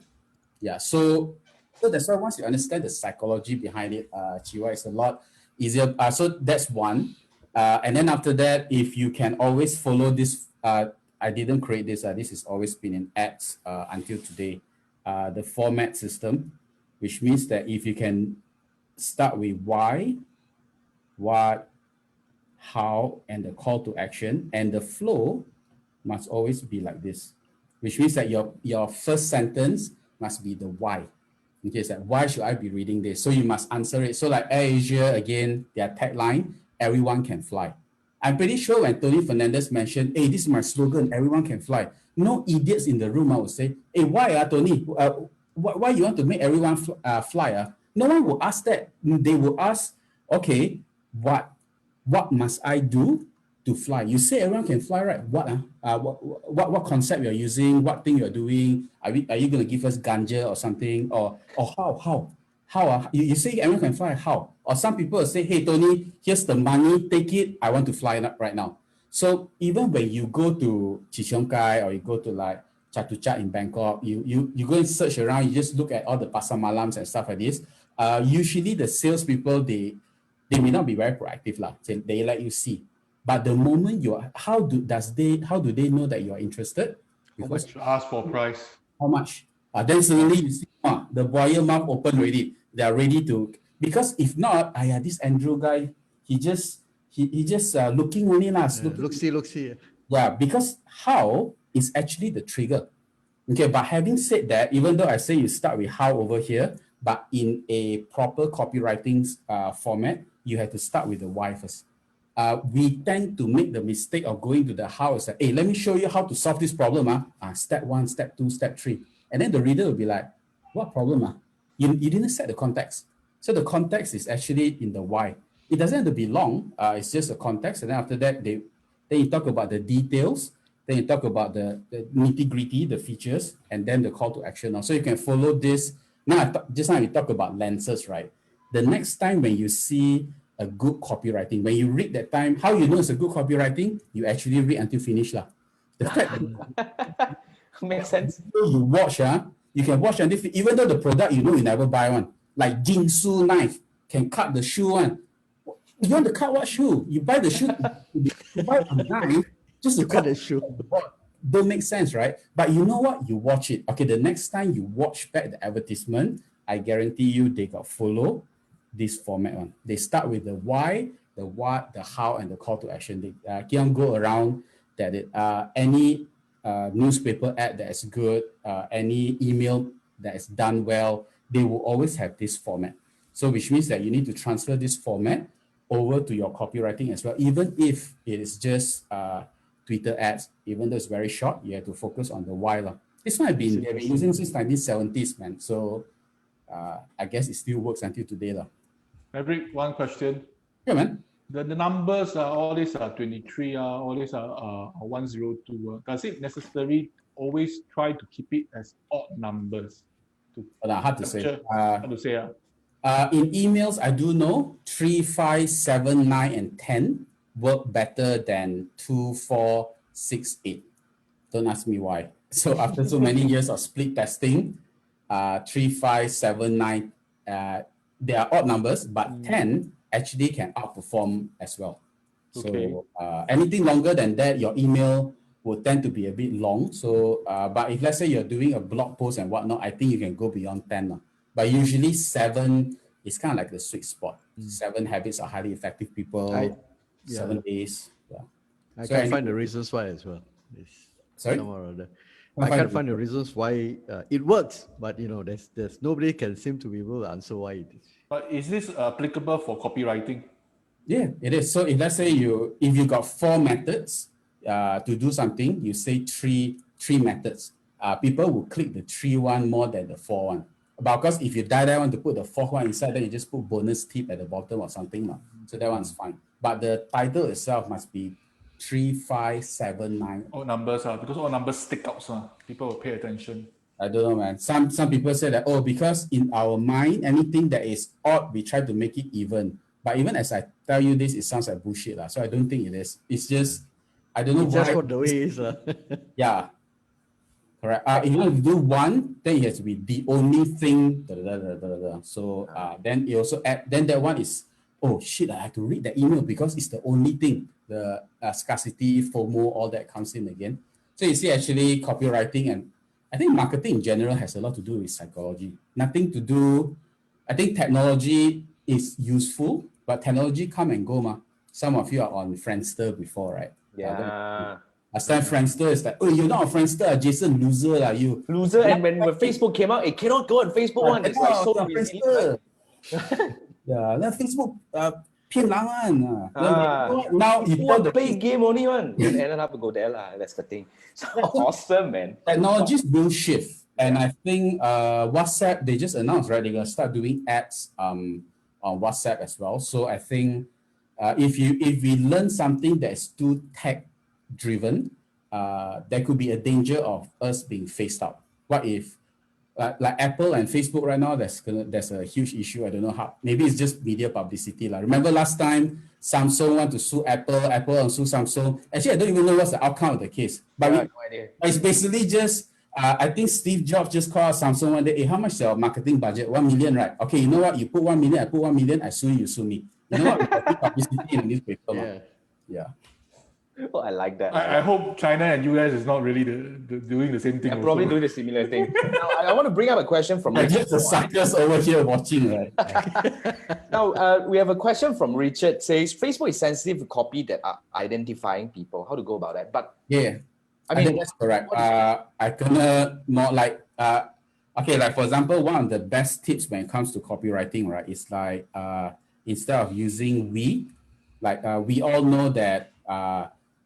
Yeah, so that's why once you understand the psychology behind it, Chiwa, it's a lot easier. So that's one. And then after that, if you can always follow this, I didn't create this. This has always been in ads until today. The format system, which means that if you can start with why, what, how, and the call to action, and the flow must always be like this, which means that your first sentence must be the why. Okay, so why should I be reading this? So you must answer it. So like Air Asia, again, their tagline, everyone can fly. I'm pretty sure when Tony Fernandez mentioned, hey, this is my slogan, everyone can fly. No idiots in the room, I would say, hey, why, Tony? Why you want to make everyone fly? No one will ask that. They will ask, okay, what must I do to fly? You say everyone can fly, right? What concept you're using? What thing you're doing? Are you going to give us ganja or something? Or how? You say everyone can fly, how? Or some people will say, hey, Tony, here's the money, take it. I want to fly right now. So even when you go to Chichong Kai or you go to like Chatuchak in Bangkok, you go and search around, you just look at all the pasar malams and stuff like this. Usually the salespeople, they may not be very proactive. They let you see. But the moment how do they know that you are interested?
Because how much ask for price?
How much? Then suddenly you see the buyer mouth open already. They are ready to, because if not, this Andrew guy, he just looking only
Look see.
Yeah, because how is actually the trigger. Okay, but having said that, even though I say you start with how over here, but in a proper copywriting format, you have to start with the why first. We tend to make the mistake of going to the how. It's like, hey, let me show you how to solve this problem. Step 1, step 2, step 3. And then the reader will be like, what problem? You didn't set the context. So the context is actually in the why. It doesn't have to be long. It's just a context. And then after that, then you talk about the details. Then you talk about the nitty-gritty, the features, and then the call to action. So you can follow this. Just now we talk about lenses, right? The next time when you see a good copywriting, when you read that time, how you know it's a good copywriting? You actually read until finish. The fact that
makes sense.
you watch, you can watch until, even though the product you never buy one, like Ginsu knife can cut the shoe one. You want to cut what shoe? You buy the shoe, you buy a knife just to cut
the shoe.
Don't make sense, right? But you know what? You watch it. Okay, the next time you watch back the advertisement, I guarantee you they got follow this format one. They start with the why, the what, the how, and the call to action. They can go around that any newspaper ad that is good, any email that is done well, they will always have this format. So which means that you need to transfer this format over to your copywriting as well. Even if it is just Twitter ads, even though it's very short, you have to focus on the why. This one they've been using since 1970s, man. So I guess it still works until today.
Maverick, one question.
Yeah, man.
The numbers are all these are 23, all these are 102. Does it necessarily always try to keep it as odd numbers?
Hard to say.
Hard to say.
In emails, I do know 3, 5, 7, 9, and 10 work better than 2, 4, 6, 8. Don't ask me why. So after so many years of split testing, 3, 5, 7, 9, they are odd numbers, but 10 actually can outperform as well.
Okay.
So anything longer than that, your email will tend to be a bit long. So, but if let's say you're doing a blog post and whatnot, I think you can go beyond 10. But usually 7 is kind of like the sweet spot. 7 habits are highly effective people. 7 days. Yeah.
I can't find the reasons why as well.
Sorry?
I can't find the reasons why it works, but there's nobody can seem to be able to answer why it is.
But is this applicable for copywriting?
Yeah, it is. So if let's say if you got 4 methods to do something, you say three methods. People will click the 3 one more than the 4 one. But of course, if you want to put the 4th one inside, then you just put bonus tip at the bottom or something. So that one's fine. but the title itself must be 3579.
All numbers, because all numbers stick out, so people will pay attention.
I don't know, man. Some people say that, oh, because in our mind, anything that is odd, we try to make it even. But even as I tell you this, it sounds like bullshit. So I don't think it is. It's just, I don't know
It's
why.
just what the way it is.
Yeah. Correct. If you want to do one, then it has to be the only thing. Da, da, da, da, da, da. So then you also add, then that one is, oh shit, I have to read the email because it's the only thing. The scarcity, FOMO, all that comes in again. So you see, actually, copywriting and I think marketing in general has a lot to do with psychology. Nothing to do, I think technology is useful, but technology come and go, ma. Some of you are on Friendster before, right?
Yeah.
Last time Friendster is like, oh, you're not a Friendster, Jason, loser, are you?
Loser, and when Facebook came out, it cannot go on Facebook one. It's like so busy.
Yeah, then Facebook, 骗人 one.
Now
you
one
the
play game only one. You ended up to go there lah. That's the thing. So awesome, man.
technologies will shift, and I think WhatsApp, they just announced, right, they're gonna start doing ads on WhatsApp as well. So I think if we learn something that's too tech driven, there could be a danger of us being phased out. What if like Apple and Facebook right now, there's a huge issue. I don't know how. Maybe it's just media publicity. Remember last time Samsung want to sue Apple, Apple want to sue Samsung. Actually, I don't even know what's the outcome of the case. But
no idea.
It's basically just, I think Steve Jobs just called Samsung one day, hey, how much is your marketing budget? 1 million, right? Okay, you know what? You put 1 million, I put 1 million, I sue you, you sue me. You know what? We got publicity in the newspaper. Yeah.
Oh, I like that.
I hope China and US is not really doing the same thing.
I'm probably doing the similar thing. Now, I want to bring up a question from Richard.
Just the suckers over here watching, right?
Now, we have a question from Richard. Says Facebook is sensitive to copy that are identifying people. How to go about that? But
yeah, I
mean,
think that's correct. I gonna more like okay, like for example, one of the best tips when it comes to copywriting, right, is like instead of using we, like we all know that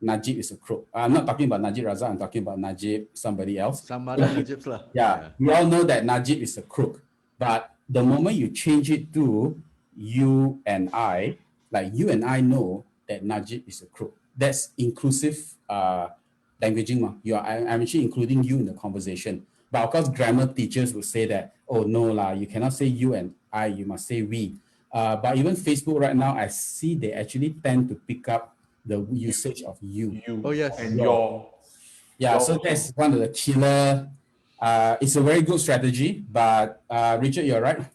Najib is a crook. I'm not talking about Najib Razak, I'm talking about Najib, somebody else.
Some other Najibs lah.
Yeah, we all know that Najib is a crook. But the moment you change it to you and I, like you and I know that Najib is a crook. That's inclusive languaging. I'm actually including you in the conversation. But of course, grammar teachers will say that, oh no lah, you cannot say you and I, you must say we. But even Facebook right now, I see they actually tend to pick up the usage of you.
You.
Oh, yes.
And your.
Yeah, so that's one of the killer. It's a very good strategy, but Richard, you're right.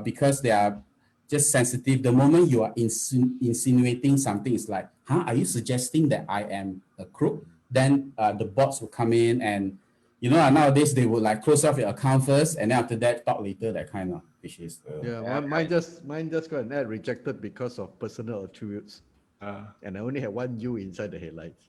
Because they are just sensitive. The moment you are insinuating something, it's like, huh, are you suggesting that I am a crook? Then the bots will come in and, you know, nowadays they would like close off your account first and then after that talk later, that kind of, which is.
Mine just got an ad rejected because of personal attributes. And I only had one U inside the headlights.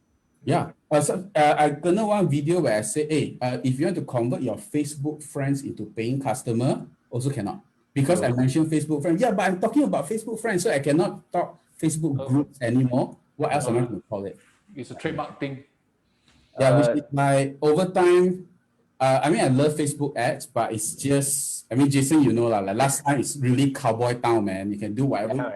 Yeah. I gonna one video where I say, hey, if you want to convert your Facebook friends into paying customer, also cannot. Because I mentioned Facebook friends. Yeah, but I'm talking about Facebook friends, so I cannot talk Facebook groups anymore. What else am I going to call it?
It's a trademark thing.
Yeah, which is like over time. I mean, I love Facebook ads, but it's just, I mean, Jason, you know, like last time it's really cowboy town, man. You can do whatever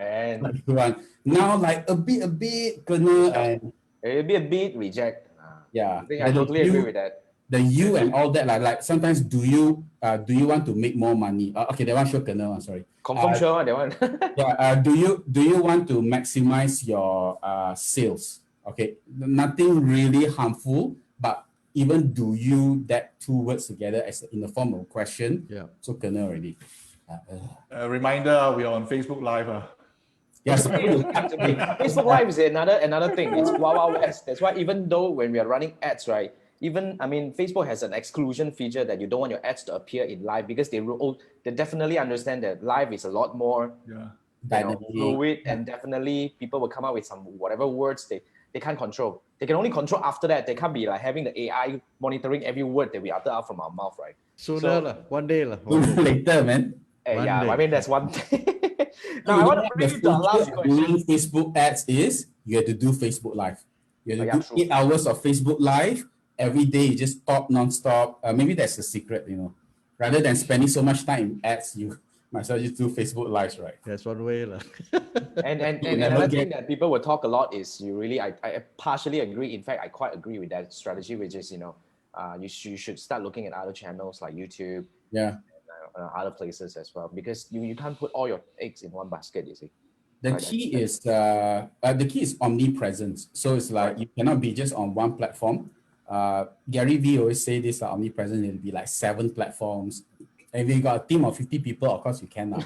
you want. Now, like a bit, and
a bit reject.
Yeah,
I totally agree with that.
The you and all that, like sometimes do you want to make more money? Okay, that one sure kena, sorry.
Confirm sure that one.
Yeah, do you want to maximize your sales? Okay, nothing really harmful, but even do you, that two words together as in the form of a question, so kena already.
Reminder, we are on Facebook Live.
Yes.
Facebook Live is another thing. It's Wild West. That's why even though when we are running ads, right? Even, I mean, Facebook has an exclusion feature that you don't want your ads to appear in live because they definitely understand that live is a lot more fluid, and definitely people will come up with some whatever words they can't control. They can only control after that. They can't be like having the AI monitoring every word that we utter out from our mouth, right?
One day.
Later, man.
I mean, that's one thing. Now, I want to bring you to the last question.
Doing Facebook ads is you have to do Facebook Live. You have to do 8 hours of Facebook Live every day. You just talk non-stop. Maybe that's the secret, you know. Rather than spending so much time in ads, you myself just do Facebook lives, right?
That's one way. Lah.
And
never
another
get-
thing that people will talk a lot is you really, I partially agree. In fact, I quite agree with that strategy, which is, you should start looking at other channels like YouTube,
Yeah.
other places as well, because you can't put all your eggs in one basket, you see.
The
Right,
key is the key is omnipresence. So it's like you cannot be just on one platform. Gary Vee always say this omnipresent. It'll be like 7 platforms. And if you got a team of 50 people, of course you can now.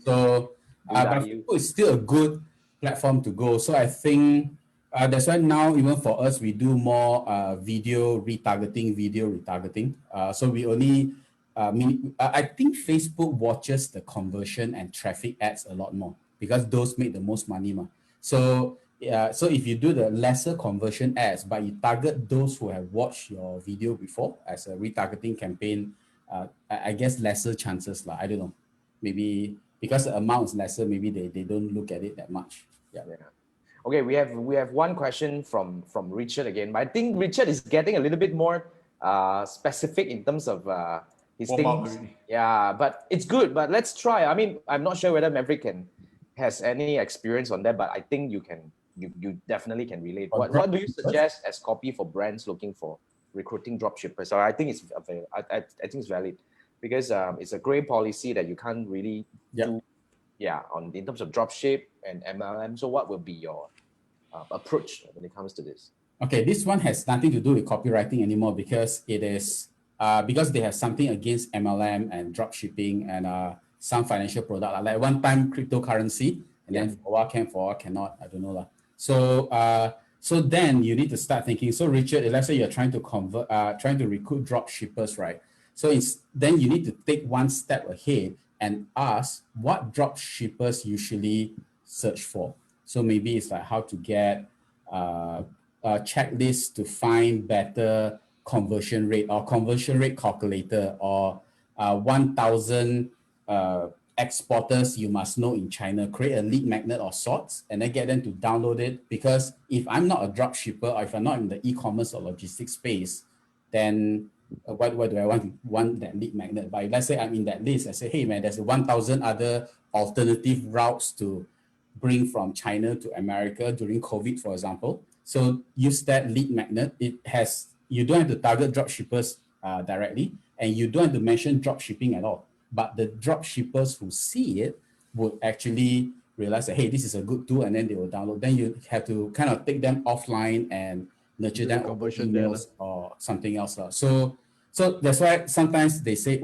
So, but Facebook is still a good platform to go. So I think that's why now even for us we do more video retargeting. So we only I think Facebook watches the conversion and traffic ads a lot more because those make the most money. So so if you do the lesser conversion ads, but you target those who have watched your video before as a retargeting campaign, I guess lesser chances. I don't know. Maybe because the amount is lesser, maybe they don't look at it that much. Yeah.
Okay, we have one question from Richard again, but I think Richard is getting a little bit more specific in terms of his things. Yeah, but it's good. But let's try. I mean, I'm not sure whether Maverick has any experience on that, but I think you definitely can relate. What do you suggest as copy for brands looking for recruiting dropshippers? So I think it's I think it's valid because it's a great policy that you can't really do. Yeah, in terms of dropship and MLM. So what will be your approach when it comes to this?
Okay, this one has nothing to do with copywriting anymore because it is because they have something against MLM and drop shipping and some financial product like one time cryptocurrency and then for a while can, for a while cannot. I don't know lah. So so then you need to start thinking. So Richard, let's say you're trying to trying to recruit drop shippers, right? So then you need to take one step ahead and ask what drop shippers usually search for. So maybe it's like how to get a checklist to find better conversion rate or conversion rate calculator or 1,000 exporters you must know in China, create a lead magnet of sorts and then get them to download it. Because if I'm not a drop shipper or if I'm not in the e-commerce or logistics space, then why do I want that lead magnet? But let's say I'm in that list, I say, hey man, there's 1,000 other alternative routes to bring from China to America during COVID, for example. So use that lead magnet. You don't have to target drop shippers directly, and you don't have to mention drop shipping at all. But the drop shippers who see it would actually realize that, hey, this is a good tool, and then they will download. Then you have to kind of take them offline and nurture them over emails or something else. So that's why sometimes they say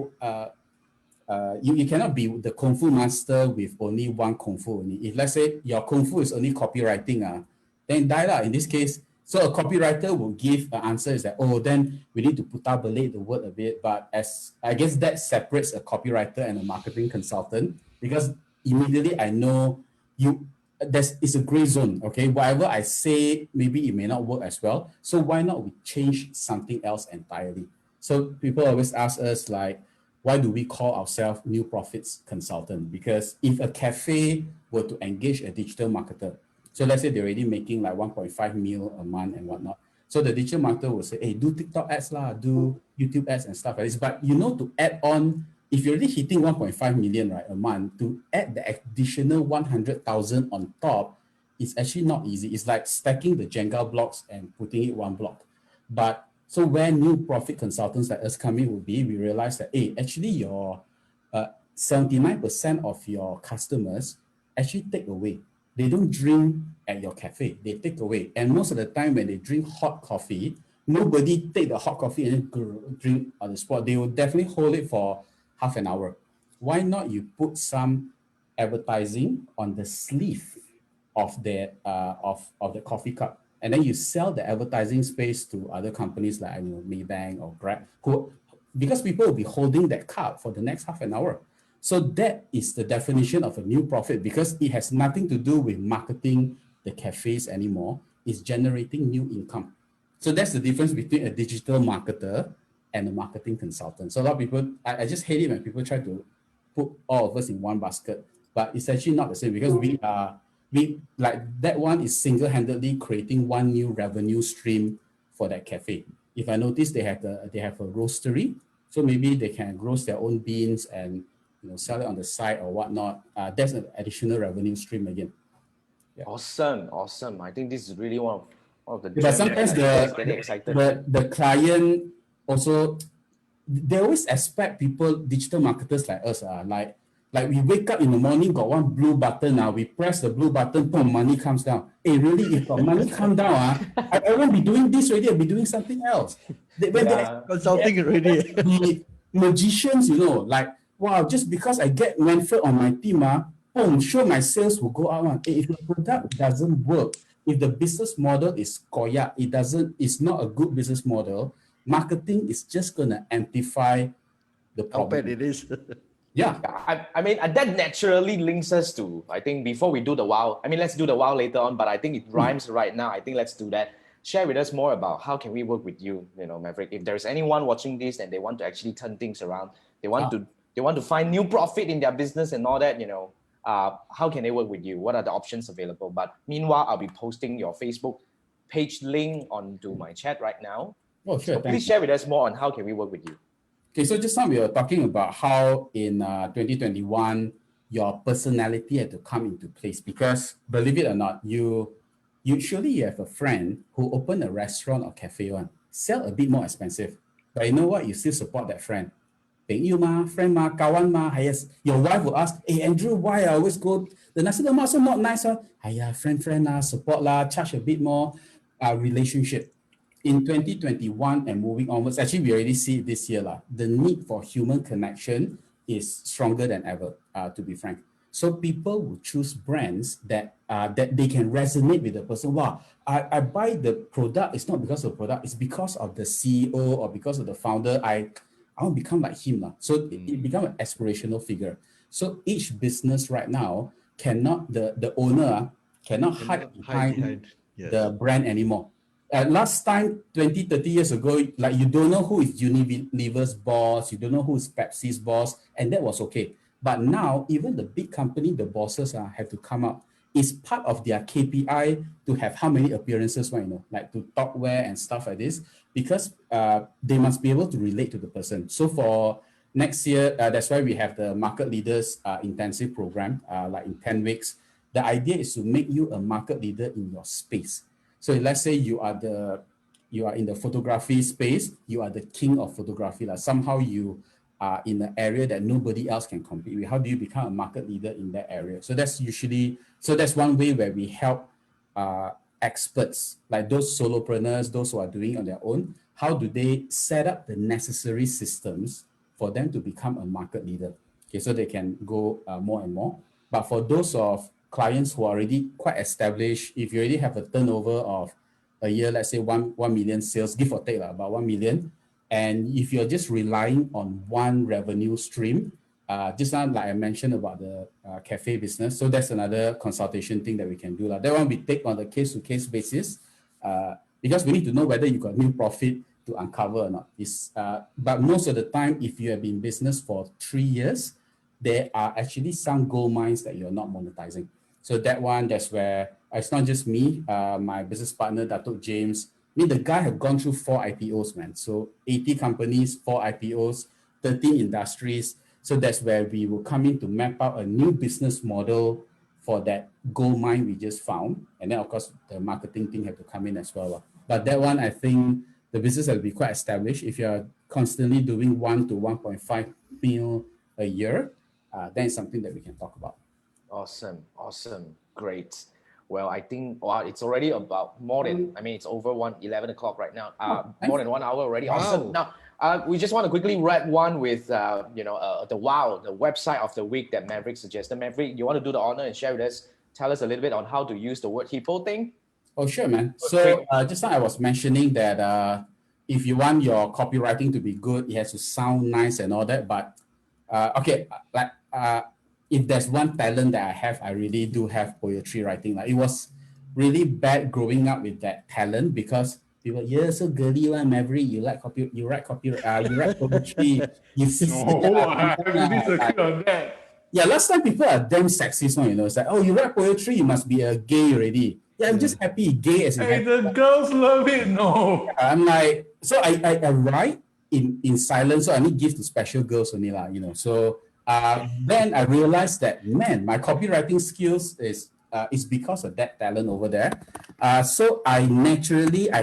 you cannot be the Kung Fu master with only one Kung Fu only. If let's say your Kung Fu is only copywriting, then die lah. In this case, so a copywriter will give an answer is that, oh, then we need to putabulate the word a bit. But as I guess that separates a copywriter and a marketing consultant because immediately I know it's a gray zone. Okay, whatever I say, maybe it may not work as well. So why not we change something else entirely? So people always ask us like, why do we call ourselves new profits consultant? Because if a cafe were to engage a digital marketer, so let's say they're already making like 1.5 mil a month and whatnot. So the digital marketer will say, hey, do TikTok ads lah, do YouTube ads and stuff like this. But to add on, if you're already hitting 1.5 million right a month, to add the additional 100,000 on top is actually not easy. It's like stacking the Jenga blocks and putting it one block. But so where new profit consultants like us come in will be, we realize that, hey, actually your 79% of your customers actually take away. They don't drink at your cafe, they take away. And most of the time when they drink hot coffee, nobody take the hot coffee and drink on the spot. They will definitely hold it for half an hour. Why not you put some advertising on the sleeve of the coffee cup? And then you sell the advertising space to other companies like Maybank or Grab, because people will be holding that cup for the next half an hour. So that is the definition of a new profit because it has nothing to do with marketing the cafes anymore. It's generating new income. So that's the difference between a digital marketer and a marketing consultant. So a lot of people, I just hate it when people try to put all of us in one basket, but it's actually not the same because we like that one is single-handedly creating one new revenue stream for that cafe. If I notice they have a roastery, so maybe they can roast their own beans and sell it on the side or whatnot. That's an additional revenue stream again. Yeah.
Awesome. I think this is really one of the
But
gems
sometimes
that I'm getting excited.
the client also, they always expect people, digital marketers like us, like we wake up in the morning, got one blue button, we press the blue button, boom, money comes down. Hey, really, if got money come down, I won't be doing this already, I'll be doing something else. When
Consulting already.
the magicians, like, wow, just because I get Manfred on my team, boom, sure my sales will go up. Hey, if the product doesn't work, if the business model is koyak, it's not a good business model, marketing is just going to amplify the
How
problem.
bad it is.
Yeah.
I mean, that naturally links us to, I think, before we do the wow, let's do the wow later on, but I think it rhymes right now. I think let's do that. Share with us more about how can we work with you, Maverick. If there's anyone watching this and they want to actually turn things around, they want to find new profit in their business and all that, how can they work with you? What are the options available? But meanwhile, I'll be posting your Facebook page link onto my chat right now.
Oh, sure.
So please share with us more on how can we work with you.
Okay, so just now we were talking about how in 2021, your personality had to come into place because, believe it or not, you surely have a friend who opened a restaurant or cafe sell a bit more expensive. But you know what? You still support that friend. You friend kawan your wife will ask, hey Andrew, why I always go, the nasi lemak also not nice, friend support charge a bit more, relationship. In 2021 and moving onwards, actually we already see it this year, the need for human connection is stronger than ever, to be frank. So people will choose brands that they can resonate with the person. Wow, I buy the product, it's not because of the product, it's because of the CEO or because of the founder. I want to become like him. So it becomes an aspirational figure. So each business right now the owner cannot hide behind the brand anymore. Last time, 20, 30 years ago, like you don't know who is Unilever's boss, you don't know who is Pepsi's boss, and that was okay. But now, even the big company, the bosses have to come up. It's part of their KPI to have how many appearances, like to talk where and stuff like this, because they must be able to relate to the person. So for next year, that's why we have the Market Leaders Intensive Program, like in 10 weeks. The idea is to make you a market leader in your space. So let's say you are in the photography space, you are the king of photography. Somehow you are in an area that nobody else can compete with. How do you become a market leader in that area? So that's one way where we help experts, like those solopreneurs, those who are doing on their own. How do they set up the necessary systems for them to become a market leader? Okay, so they can go more and more. But for those of clients who are already quite established, if you already have a turnover of a year, let's say 1 million sales, give or take about 1 million, and if you're just relying on one revenue stream, just now, like I mentioned about the cafe business, so that's another consultation thing that we can do. That one we take on the case-to-case basis, because we need to know whether you got new profit to uncover or not. But most of the time, if you have been in business for 3 years, there are actually some gold mines that you're not monetizing. So that's where it's not just me, my business partner, Datuk James. The guy have gone through 4 IPOs, man. So 80 companies, 4 IPOs, 13 industries. So that's where we will come in to map out a new business model for that gold mine we just found. And then, of course, the marketing thing have to come in as well. But that one, I think the business will be quite established. If you're constantly doing 1 to 1.5 mil a year, then it's something that we can talk about.
Awesome. Great. Well, I think it's already about more than, it's over 11 o'clock right now. More than 1 hour already. Wow. Awesome. Now, we just want to quickly wrap one with, the website of the week that Maverick suggested. Maverick, you want to do the honor and share with us, tell us a little bit on how to use the word hippo thing?
Oh, sure, man. So just now I was mentioning that if you want your copywriting to be good, it has to sound nice and all that. But if there's one talent that I have, I really do have poetry writing. It was really bad growing up with that talent because people, so girly one, Maverick, you write poetry, you see.
I disagree on that.
Yeah, last time people are damn sexist one, It's like, oh, you write poetry, you must be a gay already. Yeah, I'm just happy, gay as in happy.
The girls love it, no.
I'm like, so I write in silence, so I need give to special girls only, So Then I realized that, man, my copywriting skills is because of that talent over there. So I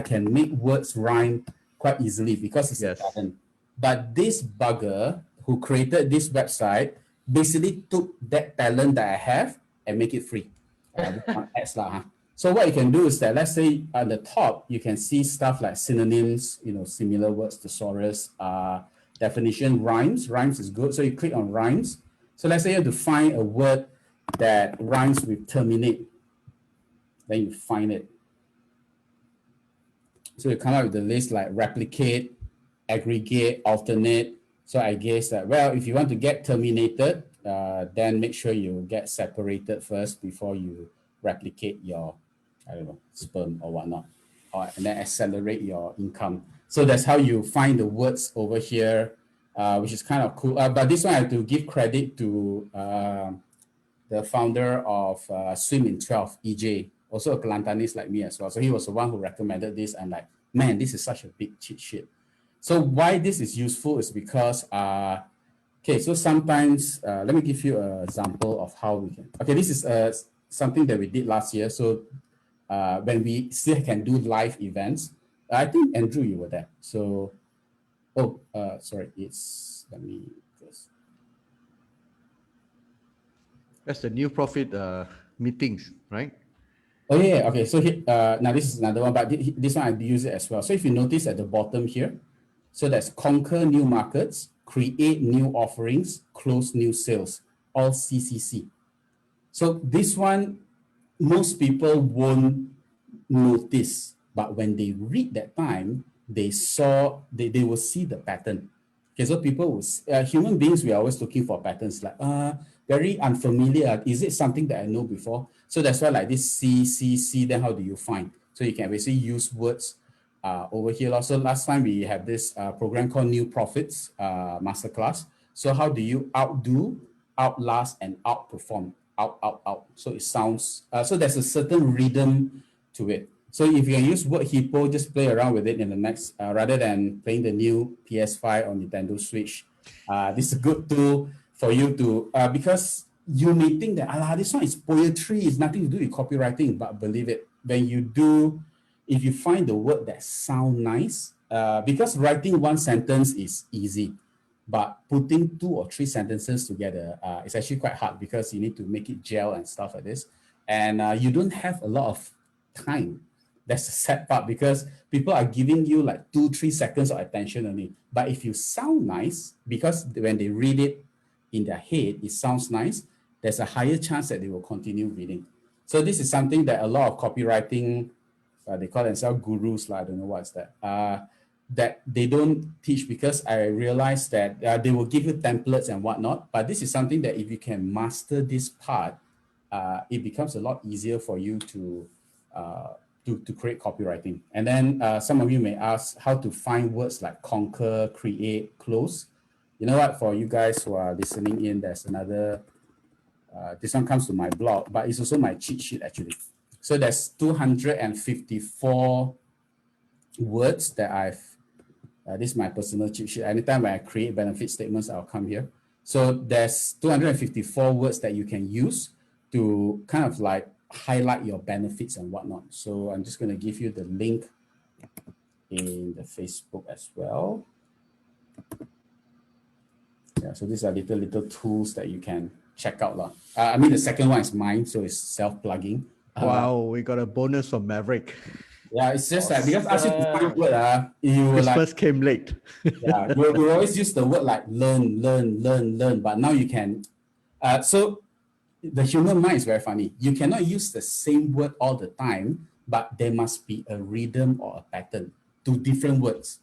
can make words rhyme quite easily because it's
Yes.
a talent. But this bugger who created this website basically took that talent that I have and make it free. On ads lah, huh? So what you can do is that, let's say at the top, you can see stuff like synonyms, similar words, thesaurus, definition, rhymes. Rhymes is good. So you click on rhymes. So let's say you have to find a word that rhymes with terminate. Then you find it. So you come up with the list like replicate, aggregate, alternate. So I guess that, well, if you want to get terminated, then make sure you get separated first before you replicate your, I don't know, sperm or whatnot, and then accelerate your income. So that's how you find the words over here, which is kind of cool. But this one I have to give credit to the founder of Swim in 12, EJ, also a Kelantanese like me as well. So he was the one who recommended this. I'm like, man, this is such a big cheat sheet. So why this is useful is because, okay, so sometimes, let me give you an example of how we can, okay, this is something that we did last year. So when we still can do live events, I think Andrew, you were there. So, sorry, let me just.
That's the new profit meetings, right?
Oh yeah, okay. So now this is another one, but this one I use it as well. So if you notice at the bottom here, so that's conquer new markets, create new offerings, close new sales, all CCC. So this one, most people won't notice, but when they read that time, they will see the pattern. Okay, so human beings, we are always looking for patterns like, very unfamiliar. Is it something that I know before? So that's why like this C, then how do you find? So you can basically use words over here. So last time we have this program called New Profits Masterclass. So how do you outdo, outlast, and outperform? Out. So it sounds, so there's a certain rhythm to it. So if you can use word hippo, just play around with it in the next, rather than playing the new PS5 or Nintendo Switch. This is a good tool for you to, because you may think that, this one is poetry, it's nothing to do with copywriting, but believe it, when you do, if you find the word that sound nice, because writing one sentence is easy, but putting 2 or 3 sentences together is actually quite hard because you need to make it gel and stuff like this. And you don't have a lot of time. That's the sad part because people are giving you like 2-3 seconds of attention only. But if you sound nice, because when they read it in their head, it sounds nice, there's a higher chance that they will continue reading. So this is something that a lot of copywriting, they call themselves gurus, I don't know what's that, that they don't teach, because I realized that they will give you templates and whatnot, but this is something that if you can master this part, it becomes a lot easier for you to create copywriting. And then some of you may ask how to find words like conquer, create, close. You know what, for you guys who are listening in, there's another, this one comes to my blog, but it's also my cheat sheet actually. So there's 254 words that I've, this is my personal cheat sheet. Anytime when I create benefit statements, I'll come here. So there's 254 words that you can use to kind of like highlight your benefits and whatnot. So I'm just going to give you the link in the Facebook as well. Yeah, so these are little tools that you can check out. I mean, the second one is mine, so it's self-plugging.
Wow, we got a bonus from Maverick.
Yeah, it's just that because I asked you to find word, you were like,
Christmas came late.
yeah, we always use the word like learn, but now you can, so the human mind is very funny. You cannot use the same word all the time, but there must be a rhythm or a pattern to different words.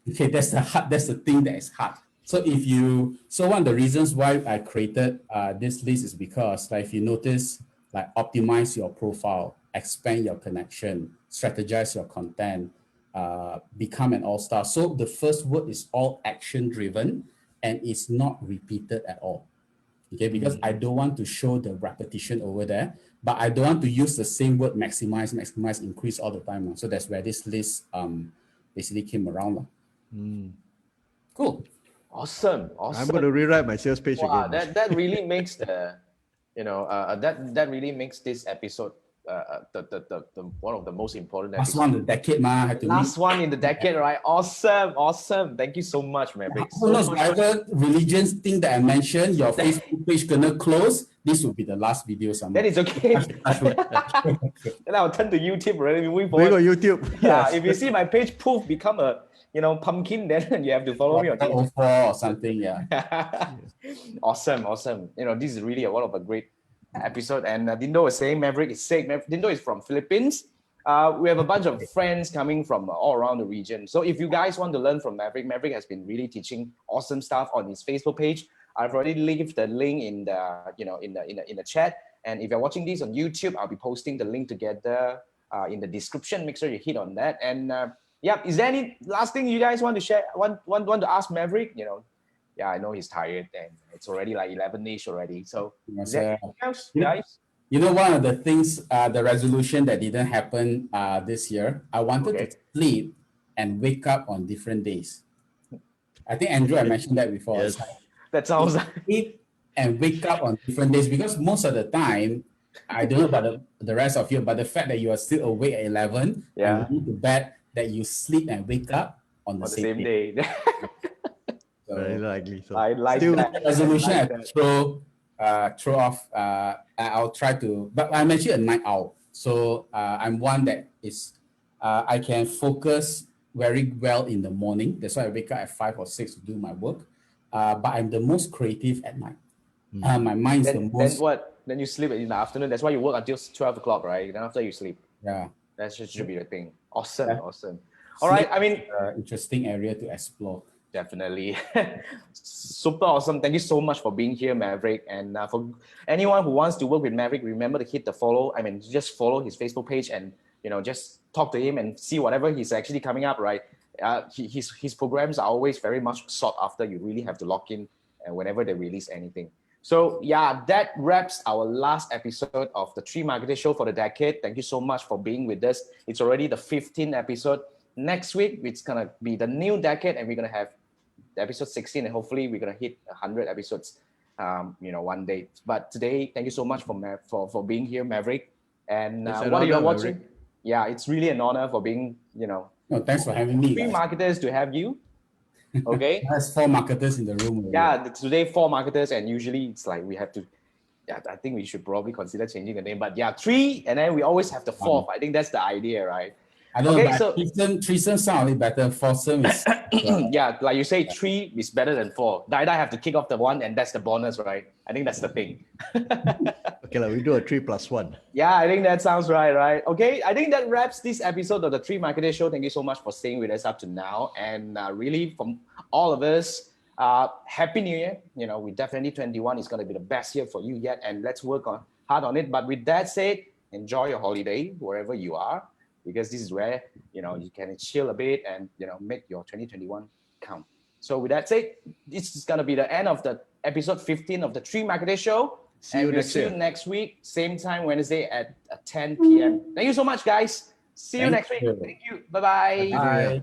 Okay, that's the thing that is hard. So one of the reasons why I created this list is because, like, if you notice, like, optimize your profile, expand your connection, strategize your content, become an all-star. So the first word is all action driven and it's not repeated at all. Okay, because I don't want to show the repetition over there, but I don't want to use the same word maximize, increase all the time. So that's where this list basically came around. Cool.
Awesome.
I'm going to rewrite my sales page
Wow,
again.
that really makes the, that really makes this episode the one of the most important
Last
episodes.
one of the decade, ma. I have to
Last one in the decade, right? Awesome. Thank you so much, Maverick.
Who knows, whatever religions thing that I mentioned, your Facebook page gonna close. This will be the last video.
That is okay. Then I'll turn to YouTube already.
We got YouTube.
Yeah,
Yes.
if you see my page poof become a pumpkin, then you have to follow me on YouTube.
04 or something, yeah.
Awesome. This is really one of a great episode. And Dindo was saying Maverick is sick. Dindo is from Philippines. We have a bunch of friends coming from all around the region. So if you guys want to learn from Maverick has been really teaching awesome stuff on his Facebook page. I've already left the link in the chat. And if you're watching this on YouTube, I'll be posting the link together in the description. Make sure you hit on that. And is there any last thing you guys want to share? Want to ask Maverick? Yeah, I know he's tired and it's already like 11-ish already. So is there anything else, guys?
One of the things, the resolution that didn't happen this year, I wanted to sleep and wake up on different days. I think Andrew, I mentioned that before.
Yes.
That sounds
sleep and wake up on different days, because most of the time, I don't know about the rest of you, but the fact that you are still awake at 11, and you need to bet that you sleep and wake up on the same day. So,
very likely. So
I like
still,
that.
Resolution I throw off. I'll try to, but I'm actually a night owl. So I'm one that is, I can focus very well in the morning. That's why I wake up at 5 or 6 to do my work. But I'm the most creative at night. My mind's the most.
Then what? Then you sleep in the afternoon. That's why you work until 12 o'clock, right? Then after you sleep.
Yeah.
That should be the thing. Awesome.
Yeah.
Awesome. All right. I mean,
interesting area to explore.
definitely. Super awesome. Thank you so much for being here, Maverick. And for anyone who wants to work with Maverick, remember to hit the follow. I mean, just follow his Facebook page and, just talk to him and see whatever he's actually coming up, right? His programs are always very much sought after. You really have to lock in whenever they release anything. So yeah, that wraps our last episode of the Tree Marketer Show for the decade. Thank you so much for being with us. It's already the 15th episode. Next week, it's going to be the new decade and we're going to have episode 16 and hopefully we're going to hit 100 episodes, one day. But today, thank you so much for being here, Maverick. And what are you watching? Maverick. Yeah, it's really an honor for being,
No, thanks for having me.
3 marketers to have you. Okay.
There's 4 marketers in the room.
Yeah, today 4 marketers, and usually it's like we have to. Yeah, I think we should probably consider changing the name. But yeah, 3, and then we always have the 4th. I think that's the idea, right?
I don't know. So threesome sound a bit better. Foursome is
yeah, like you say, 3 is better than 4. I have to kick off the 1, and that's the bonus, right? I think that's the thing.
Okay, we do a 3 + 1.
Yeah, I think that sounds right? Okay, I think that wraps this episode of the Tree Marketer Show. Thank you so much for staying with us up to now. And really, from all of us, Happy New Year. We definitely 21 is going to be the best year for you yet. And let's work hard on it. But with that said, enjoy your holiday wherever you are, because this is where, you can chill a bit and, make your 2021 count. So with that said, this is going to be the end of the episode 15 of the Tree Marketer Show. See you next week, same time, Wednesday at 10 p.m. Thank you so much, guys. See you next week. Thank you. Bye-bye.
Bye.